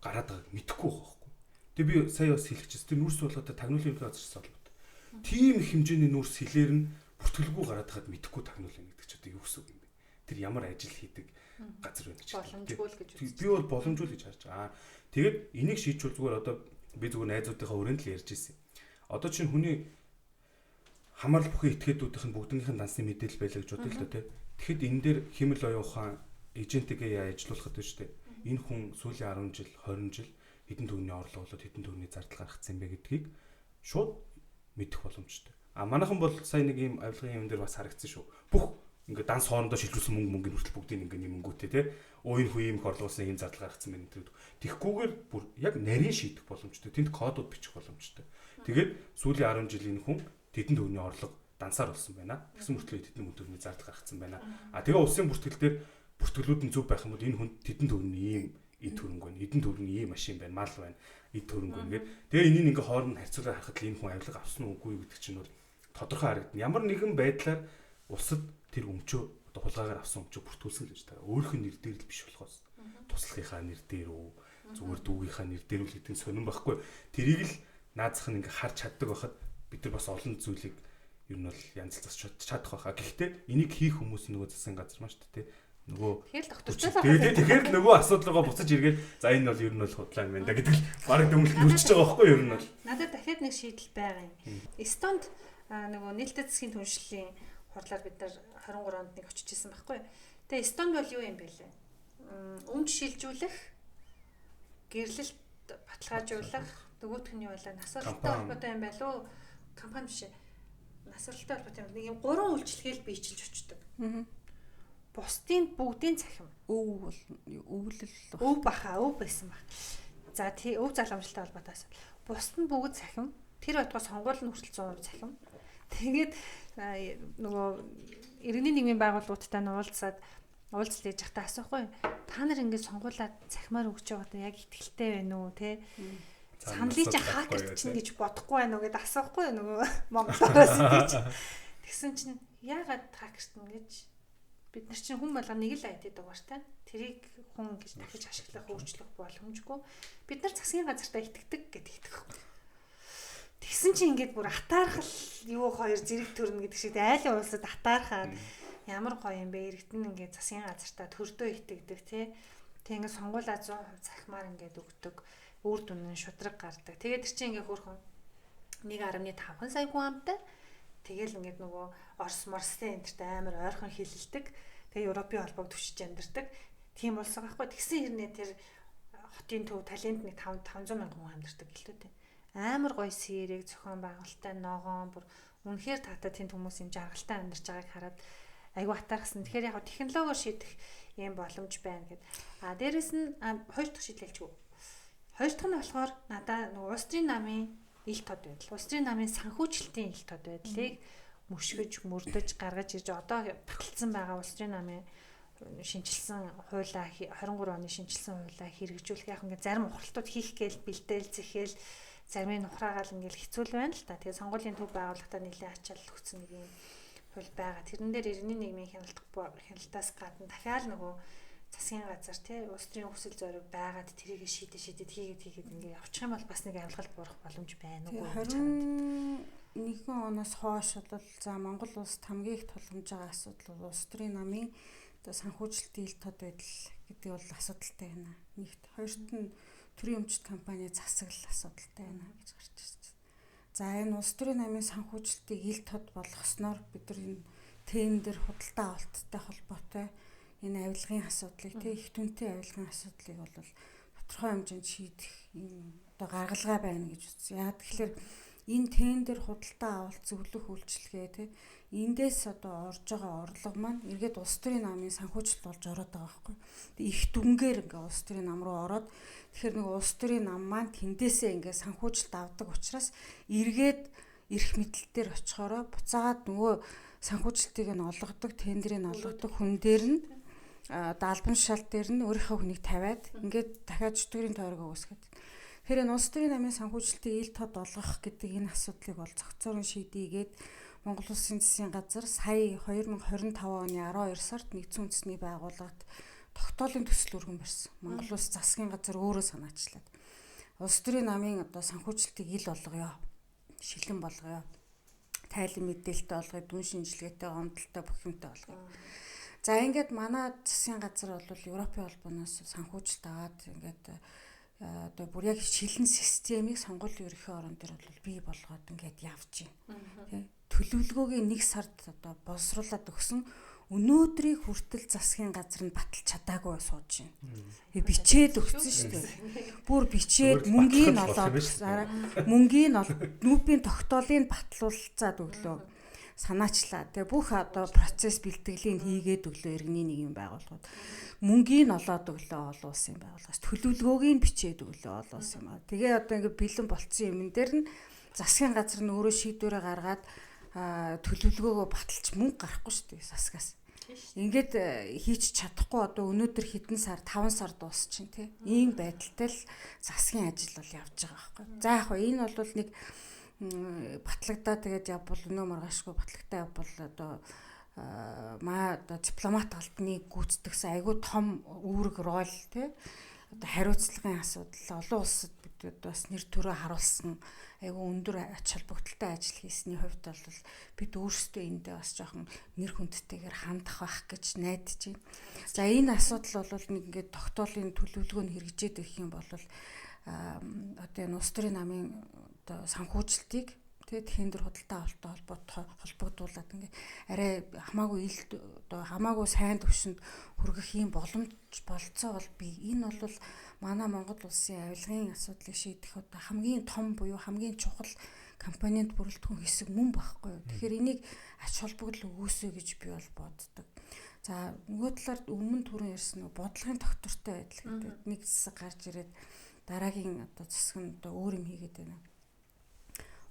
гараад байгааг мэдэхгүй байхгүй. Тэгээ би сая бас хэлчихсэн. Тэр нүүрс болгоод тагнуулын ерөнхий газарч холбоотой. Тийм их хэмжээний нүүрс хилээр нь бүртгэлгүй гараад хаад мэдэхгүй тагнуул байна гэдэг ч одоо юу гэсэн үг юм бэ? Тэр ямар ажил хийдэг газар байна гэж. Боломжгүй л гэж үзсэн. Би бол боломжгүй л гэж харж байгаа. Тэгээд энийг шийдчихвэл зүгээр одоо би зүгээр найзуудынхаа өрөөнд л ярьж ирсэн. Одоо чинь хүний хамаарал бүхэн этгээдүүдийнх нь бүгднийх нь дансны мэдээлэл байлаа гэж бодлоо л дээ. Тэгэхэд энэ дээр хэмэл оюун ухаан эжентигээ ажиллуулахад байна шүү дээ. Энэ хүн сүүлийн 10 жил, 20 жил хэдэн төгрөгийн орлого болоод хэдэн төгрөгийн зардал гаргацсан бэ гэдгийг шууд мэдэх боломжтой. А манайхан бол сая нэг юм авилгын юм дээр бас харагдсан шүү. Бүх ингээд данс хоорондоо шилжүүлсэн мөнгөний хүртэл бүгдийг ингээд нэмэнгүүтээ те. Өө энэ хүн ийм их орлогосон ийм зардал гаргацсан байна гэдэг. Тэгхгүйгээр бүр яг нарийн шийдэх боломжтой. Тэнд кодууд бичих боломжтой. Тэгээд сүүлийн 10 жил энэ хүн тэдэн төгрөгийн орлого дансаар болсон байна. Тэгсэн мөртлөө тэдэн төгрөгийн зардал гаргацсан байна. А тэгээ улсын бүртгэл дээр бүртгэлүүд нь зөв байх юм бол энэ хүн тэдэн төгрөгийн ийм эд хөрөнгө байна. Эдэн төгрөгийн ийм машин байна, мал байна. Эд хөрөнгө байна гэдэг. Тэгээ энийг ингээ хооронд харьцуулаад харахад л энэ хүн авилга авсан уу үгүй гэдэг чинь бол тодорхой харагдана. Ямар нэгэн байдлаар улсад тэр өмчөө одоо хулгайгаар авсан өмчөө бүртгүүлсэн л гэж байгаа. Өөрийнх нь нэр дээр л биш болохоос туслахынхаа нэр дээр үү, зүгээр дүүгийнхаа нэр дээр үл гэдэг сонирн байхгүй. Тэрийг л наазах нь ингээ харж чаддаг байхад бид нар бас олон зүйлийг ер нь бол янзлцаж чадах байхаа. Гэхдээ энийг хийх хүмүүс нөгөө засгийн газар маш тэ нөгөө тэгэхээр л нөгөө асуудалгаа буцаж иргээд за энэ бол ер нь бол худлаа юм байна да гэдэг л бараг дөнгөлт үрчиж байгаа байхгүй юу ер нь бол. Надад дахиад нэг шийдэл байгаа юм. Эстонд нөгөө нээлттэй засгийн түншлэлийн хурлаар бид нар 23 онд нэг очиж исэн байхгүй. Тэгээ Эстонд бол юу юм бэ лээ? Өмч шилжүүлэх, гэрлэлт баталгаажуулах, нөгөөх нь юу байлаа? Насваралтай холбоотой юм байл уу? Компани биш. Насваралтай холбоотой юм. Нэг юм 3 үйлчлэгээл биечилж очдог. Бусдын бүгдийн цахим. Өв бол өвлөл. Өв баха, өв байсан баг. За тий өв залгамжтай холбоотойс. Бусд нь бүгд цахим. Тэр байтугай сонгуул нь хүртэл 100% цахим. Тэгээд нөгөө иргэний нийгмийн байгууллагуудтай нь уулзаад уулзлаж явахдаа асуухгүй. Та нар ингэж сонгуулаад цахимаар өгч байгаадаа яг ихтгэлтэй байна уу те? Саналыг хакер чинь гэж бодохгүй байна уу гэдээ асуухгүй нөгөө Монголоос тийч. Тэгсэн чинь яагаад хакерт нь гэж бид нар чинь хүн болгоо нэг л IT дугаартай. Тэрийг хүн гэж дахиж ашиглах, өөрчлөх боломжгүй. Бид нар засгийн газартаа итгэдэг гэдэг итгэхгүй. Тэгсэн чинь ингээд бүр атаархал юу хоёр зэрэг төрнө гэдэг шиг айлын улсад атаархаад ямар гоё юм бэ? Иргэдэн ингээд засгийн газартаа төрдөө итгэдэг тий. Тэг ингээд сонгуулаа 100% захимаар ингээд өгдөг. Үр дүн нь шудраг гардаг. Тэгээд тэр чинь ингээд хөөрхөн 1.5 сая хүн амтай. Тэгэл ингээд нөгөө Орос Морсын энтертэй амар ойрхон хилэлдэг. Тэгээ Европын холбоог түшиж амьдардаг. Тийм улс байгаа хгүй. Тэгсэн хэрнээ тэр хотын төв талент нэг 500 мянган хүн амьдардаг гэлтэй тий. Амар гоё сэрэг зохион байгуулалттай ногоон бүр үнэхээр татаа тэнд хүмүүс юм жаргалтай амьдарч байгааг хараад айгу атаархсан. Тэгэхээр яг технологиор шийдэх юм боломж байна гэд. А дээрэс нь хоёр дахь шийдэлчгүй. Хоёр дахь нь болохоор надаа нөгөө улс төрийн намын ил тод байдал. Улс төрийн намын санхүүжилтийн ил тод байдлыг мөшгөж, мөрдөж гаргаж ирж одоо баталсан байгаа улс төрийн намын шинжилсэн хуулаа 23 оны шинжилсэн хуулаа хэрэгжүүлэх яг ингээд зарим ухралтууд хийх гээл бэлдээл зэхэл зарим нь ухраагаал ингээл хэцүү байна л та. Тэгээ сонгуулийн төв байгууллагатаа нэлээд ачаал өгсөн нэг юм хууль байгаа. Тэрэн дээр иргэний нийгмийн хяналтаас гадна дахиад нөгөө засгийн газар тий улс төрийн хүсэл зориг байгаад тэрийг шийдэд хийгээд ингээ явчих юм бол бас нэг авилгалт буурах боломж байна уу гэж хараад. 21 оноос хойш бол за Монгол улсад хамгийн их тулгамж байгаа асуудал бол улс төрийн намын одоо санхүүжилтийн ил тод байдал гэдэг бол асуудалтай байна. Нэгт хоёрт нь төрийн өмчт компани засаглал асуудалтай байна гэж гарч ирсэн. За энэ улс төрийн намын санхүүжилтийг ил тод болгосноор бид нар энэ тендер худалдаа авалттай холбоотой энэ авилгын асуудлыг тий их түнтэй авилгын асуудлыг бол тодорхой хэмжээнд шийдэх юм одоо гаргалгаа байна гэж үзсэн. Яа тэгэхээр энэ тендер худалдаа авалт зөвлөх үйлчилгээ тий эндээс одоо орж байгаа орлого маань эргээд улс төрийн намын санхүүжилт болж ороод байгаа байхгүй. Тэг их дүнгээр ингээ улс төрийн нам руу ороод тэгэхээр нэг улс төрийн нам маань тэндээсээ ингээ санхүүжилт авдаг учраас эргээд эрх мэдэлтээр очихороо буцаагаад нөгөө санхүүжилтийг нь олгодог, тендерийг нь олгодог хүн дээр нь даалбан шал дээр нь өөрийнхөө хүнийг тавиад ингээд дахиад чөтгөрийн тойргоо үүсгээд. Тэгэхээр энэ улс төрийн намын санхүүжилтийг ил тод олгох гэдэг энэ асуудлыг бол зохицуурын шийдийгээд Монгол Улсын засгийн газар сая 2025 оны 12 сард нэгдсэн үндэсний байгууллагад тогтоолын төсөл өргөн барьсан. Монгол Улс засгийн газар өөрөө санаачлаад улс төрийн намын одоо санхүүжилтийг ил болгоё, шилэн болгоё. тайлан мэдээлэлтэй болгоё, дүн шинжилгээтэй, гомдолтой бүх юмтай болгоё. За ингээд манай засгийн газар бол Европын холбооноос санхүүжилт аваад ингээд одоо бүр яг шилэн системийг сонгуулийн ерөнхий орон дээр бол бий болгоод ингээд явж байна. Тэ төлөвлөгөөгийн 1 сард одоо боловсруулад өгсөн өнөөдрийг хүртэл засгийн газар нь баталж чадаагүй сууж байна. Бичээд өгсөн шүү дээ. Бүр бичээд мөнгийг олоод мөнгийг нүүбийн тогтоолыг батлуулцаад өглөө санаачлаа. Тэгээ бүх одоо процесс бэлтгэлийг хийгээд өглөө иргэний нийгэм байгууллагууд мөнгийг олоод өглөө олуулсан юм байгууллагаас төлөвлөгөөг нь бичээд өглөө олуулсан юм аа. Тэгээ одоо ингээд бэлэн болцсон юм дээр нь засгийн газар нь өөрөө шийдвэрээ гаргаад төлөвлөгөөгөө баталж мөнгө гарахгүй шүү дээ засгаас. Ингээд хийж чадахгүй одоо өнөөдөр хэдэн сар 5 сар дуусчин тий. Ийм байдалтай л засгийн ажил бол явж байгаа байхгүй. За яг хөө энэ бол нэг батлагдаа тэгээд явбал өнөө маргаашгүй батлагтай явбал одоо одоо дипломат албаны гүйцэтгэсэн айгүй том үүрэг рол тий. Одоо хариуцлагын асуудал олон улсад бид бас нэр төрөө харуулсан айгүй өндөр ач холбогдолтой ажил хийсний хувьд бол бид өөрсдөө эндээ бас жоохон нэр хүндтэйгээр хандах байх гэж найдаж байна. За энэ асуудал бол нэг ингээд тогтоолын төлөвлөгөө нь хэрэгжээд ирэх юм бол одоо энэ улс төрийн намын одоо санхүүжилтийг тэгээд тендер худалдаа авалттай холбогдуулаад ингээ арай хамаагүй сайн төвшөнд хүргэх юм боломж болцоо бол бий. Энэ бол манай Монгол улсын авилгын асуудлыг шийдэх одоо хамгийн том буюу хамгийн чухал компонент бүрэлдэхүүн хэсэг мөн байхгүй юу. Тэгэхээр энийг ач холбогдол өгөөсэй гэж би бол боддог. За нөгөө талаар өмнө түрүүн ярьсан нөгөө бодлогын доктортой байдал гэдэг нэг засаг гарч ирээд дараагийн одоо засаг нь одоо өөр юм хийгээд байна.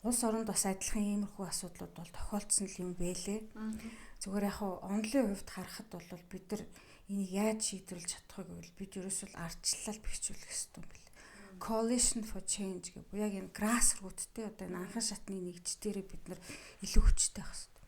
Улс оронд бас адилхан иймэрхүү асуудлууд бол тохиолдсон юм бэлээ. Зүгээр яг онлын хувьд харахад бол бид нар энийг яаж шийдвэрлэж чадахыг бол бид ерөөсөө ардчлал бэхжүүлэх хэрэгтэй юм бэл. Coalition for Change гэх яг энэ grassroots-тэй одоо энэ анхан шатны нэгж дээрээ бид нар илүү хүчтэй байх хэрэгтэй.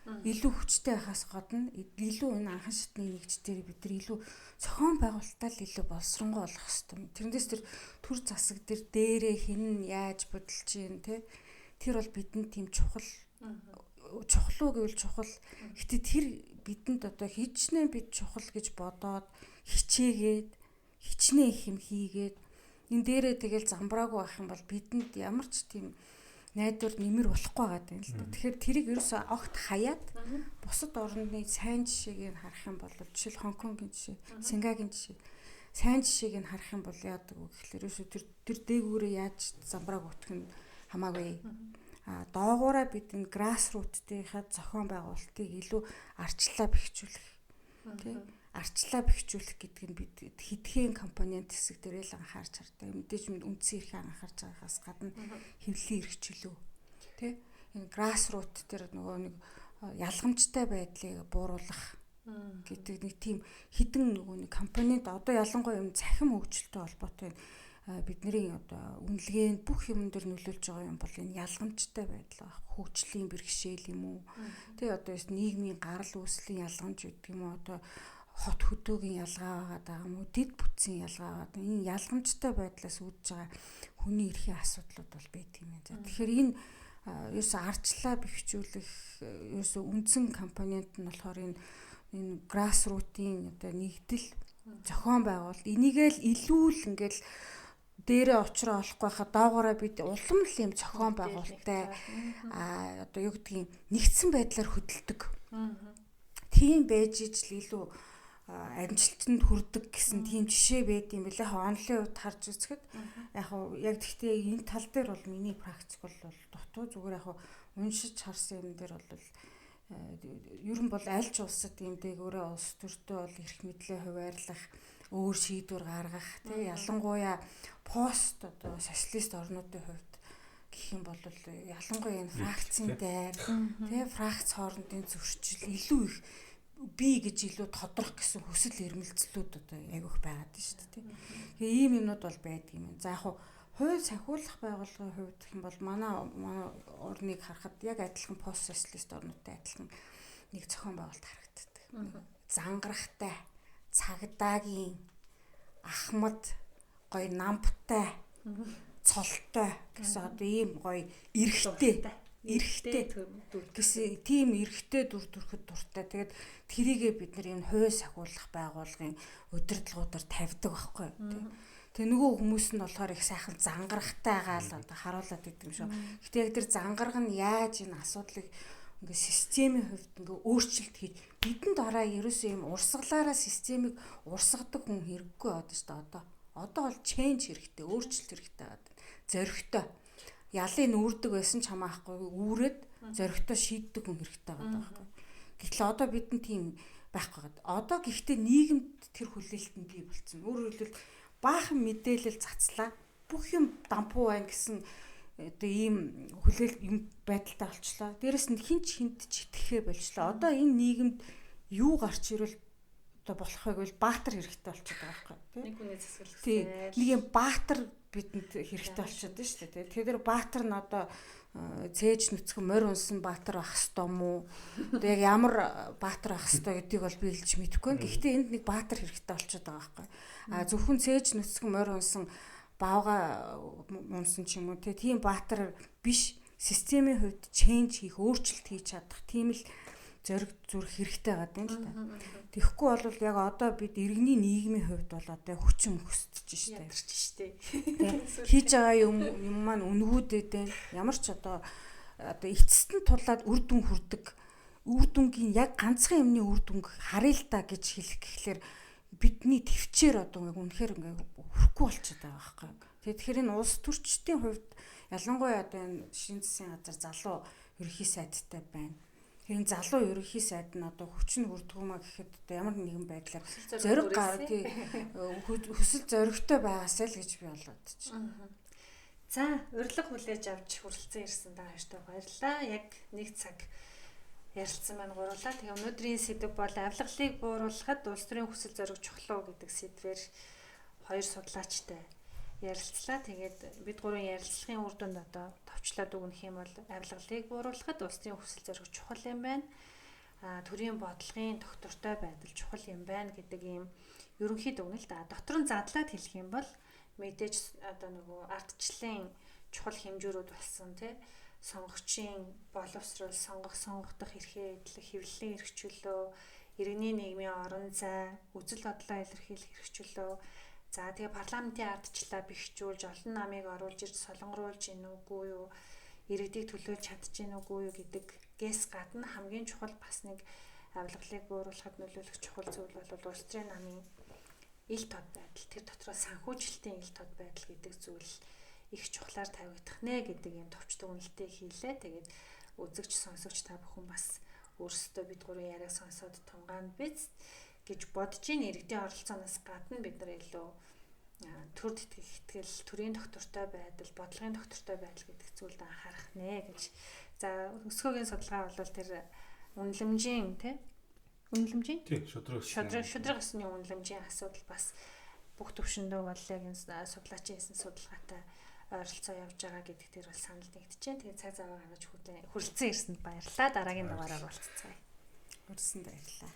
Илүү хүчтэй байхаас гадна илүү энэ анхан шатны нэгж дээрээ бид нар илүү зохион байгуулалтаа л илүү боловсронгуй болох хэрэгтэй. Тэрнээс тэр төр засаг дээрээ хэн яаж бодолж чинь тэр бол бидэнд тийм чухал уу гэвэл чухал. Гэтэ тэр бидэнд одоо хичнээн бид чухал гэж бодоод хичээгээд хичнээн их юм хийгээд энэ дээрээ тэгэл замбраагүй байх юм бол бидэнд ямар ч тийм найдвар нэмэр болохгүй байгаа юм л да. Тэгэхээр тэрийг ерөөсөө огт хаяад бусад орны сайн жишээг нь харах юм бол жишээл Хонконгийн жишээ, Сингагийн жишээ сайн жишээг нь харах юм бол яадаг вэ гэхэлэр ерөөсөө тэр дээгүүрээ яаж замбрааг утгах нь хамаагүй. Доогуураа бид энэ grassroots-ийнхаа зохион байгуулалтыг илүү арчлаа бэхжүүлэх тий арчлаа бэхжүүлэх гэдэг нь бид хэдхэн компонент хэсэг дээр л анхаарч хардаг. Мэдээж үндсэн эрхээ анхаарч байгаагаас гадна хэвлэлийн эрх чөлөө тий энэ grassroots дээр нөгөө нэг ялгамжтай байдлыг бууруулах гэдэг нэг тийм хідэн нөгөө нэг компонент одоо ялангуяа юм цахим хөгжилтэй холбоотой бидний одоо үнэлгээнд бүх юм дээр нөлөөлж байгаа юм бол энэ ялгамжтай байдал баг хөгжлийн бэрхшээл юм уу тий одоо нийгмийн гарал үүслийн ялгамж гэдэг юм уу одоо хот хөдөөгийн ялгаа байгаа юм уу дэд бүтцийн ялгаа байгаа энэ ялгамжтай байдлаас үүдж байгаа хүний эрхийн асуудлууд бол байдаг юм байна. Тэгэхээр энэ ерөөсөө арчлаа бэхжүүлэх ерөөсөө үндсэн компонент нь болохоор энэ grassroots-ийн одоо нэгдэл зохион байгуулалт энийгээл илүү л ингээл дээрээ очроо олохгүй хаа доогоороо бид улам л юм зохион байгуулалттай одоо юу гэдгийг нэгдсэн байдлаар хөдөлдөг. Тийм байж ижил илүү амжилтанд хүрдэг гэсэн тийм жишээ байд юм билээ. Онлын хувьд харж үзэхэд яг гэхдээ энэ тал дээр бол миний практик бол дутуу зүгээр уншиж харсан юм дээр бол ер нь бол аль ч улсад ийм дээгүүрээ улс төртөө бол эрх мэдлээ хуваарлах өөр шийдвэр гаргах тий ялангуяа пост одоо социалист орнуудын хувьд гэх юм бол ялангуяа энэ фракцийн дайр тий фракц хоорондын зөрчил илүү их бий гэж илүү тодрох гэсэн хүсэл эрмэлзлүүд одоо айгүйх байгаад байна шүү дээ. Тэгээ ийм юмнууд бол байдаг юм. За яг хууль сахиулах байгууллагын хувьд гэх юм бол манай орныг харахад яг адилхан пост социалист орнуудтай адилхан нэг зохион байгуулалт харагддаг. Зангарахтай, цагдаагийн, ахмад, гоё намптай, цолтой гэсэн одоо ийм гоё эрхтэй эрэгтэй гэсэн тийм эрэгтэй дүр төрхөд дуртай. Тэгээд тэрийгээ бид нар энэ хувь сахиулах байгууллагын удирдлагуудаар тавьдаг байхгүй тий. Тэгээ нөгөө хүмүүс нь болохоор их сайхан зангарахтайгаа л одоо харуулад идэв юм шүү. Гэтэ яг тэр зангарга нь яаж энэ асуудлыг ингээ системийн хувьд ингээ өөрчлөлт хийж бидэнд ороо ерөөсөө юм урсгалаараа системийг урсгадаг хүн хэрэггүй байдаг шүү дээ. Одоо бол change хэрэгтэй, өөрчлөлт хэрэгтэй байдаг. Зоригтой. Ялын үүрдэг байсан ч хамаахгүй үүрээд зоригтой шийддэг хүн хэрэгтэй байгаа байхгүй. Гэтэл одоо бидэнд тийм байхгүй байгаа. Одоо гэхдээ нийгэмд тэр хүлээлт нь бий болсон. Өөрөөр хэлбэл баахан мэдээлэл цацлаа. Бүх юм дампуу байна гэсэн одоо ийм хүлээл юм байдалтай болчлоо. Дээрэс нь хинч итгэхээ болчлоо. Одоо энэ нийгэмд юу гарч ирвэл одоо болохыг бол баатар хэрэгтэй болчиход байгаа байхгүй. Нэг хүний засварлах. Тийм. Нэг юм баатар бидэнд хэрэгтэй болчиход байна шүү дээ. Тэгэхээр баатар нь одоо цээж нүцгэн морь унсан баатар ах хэвээр мó. Одоо яг ямар баатар ах хэвээр гэдгийг бол би хэлж мэдэхгүй. Гэхдээ энд нэг баатар хэрэгтэй болчиход байгаа байхгүй. А зөвхөн цээж нүцгэн морь унсан баавга унсан ч юм уу тийм баатар биш. Системийн хувьд change хийх, өөрчлөлт хийж чадах тийм л зориг зүрх хэрэгтэй байгаа юм л та. Тэгэхгүй бол яг одоо бид иргэний нийгмийн хувьд бол одоо хүчин өсөж штэ. Ядарч штэ. Хийж байгаа юм маань үнгүүдэд байна. Ямар ч одоо эцэст нь тулаад үр дүн хүрдэг. Үр дүнгийн яг ганцхан юмны үр дүнг харъя л та гэж хэлэх гэхлээр бидний төвчээр одоо үнэхээр хүрхгүй болчиход байгаа байхгүй. Тэгэхээр энэ улс төрчдийн хувьд ялангуяа одоо энэ шинэ засгийн газар залуу ерөнхий сайдтай байна. Энэ залуу ерөнхий сайд нь одоо хүчин хүрдгүүмаа гэхэд одоо ямар нэгэн байдлаар зориг хүсэл зоригтой байгаасай л гэж би болоод чинь. За, урилга хүлээж авч хүрэлцэн ирсэн та хоёртаа баярлалаа. Яг 1 цаг ярилцсан байна гурлаа. Тэгээ өнөөдрийн сэдв бол авилгалыг бууруулахад улс төрийн хүсэл зориг чухал уу гэдэг сэдвээр хоёр судлаачтай ярилцлаа. Тэгээд бид гурван ярилцлагын үр дүнд одоо товчлоод өгөх юм бол авилгалыг бууруулахад улс төрийн хүсэл зориг чухал юм байна. Төрийн бодлогын доктортой байдал чухал юм байна гэдэг ийм ерөнхий дүгнэлт. Дотор нь задлаад хэлэх юм бол мэдээж одоо нөгөө ардчлалын чухал хэмжүүрүүд болсон тий сонгогчийн боловсрол, сонгогдох эрхээ эдлэх, хэвлэлийн эрх чөлөө, иргэний нийгмийн орон зай, үзэл бодлоо илэрхийлэх эрх чөлөө. За тэгээ парламентын ардчлалаа бэхжүүлж, олон намыг оруулж ирж солонгоруулж гин үгүй юу, иргэдийг төлөөлж чадчих гин үгүй юу гэдэг гэс гадна хамгийн чухал бас нэг авилгалыг бууруулахад нөлөөлөх чухал зүйл бол улс төрийн намын ил тод байдал, тэр дотор санхүүжилтийн ил тод байдал гэдэг зүйл их чухлаар тавигдах нэ гэдэг юм товч дүгнэлтийг хийлээ. Тэгээд үзэгч, сонсогч та бүхэн бас өөрсдөө бид гурван яриаг сонсоод тунгаан биз гэж бодож ийн. Иргэдийн оролцооноос гадна бид нар илүү төр итгэл, төрийн доктортой байдал, бодлогын доктортой байдал гэдэг зүйлд анхаарах нэ гэж. За өсгөөгийн судалгаа бол тэр үнэлэмжийн шудраг ёсны үнэлэмжийн асуудал бас бүх төвшөндөө бол яг энэ судлаачийн хийсэн судалгаатай ойролцоо явж байгаа гэдэг дээр бол санал нэгдэж байна. Тэгээд цаг зав гаргаж хүрэлцэн ирсэнд баярлалаа. Дараагийн дугаараар уулзцгаая. Хүрсэн баярлалаа.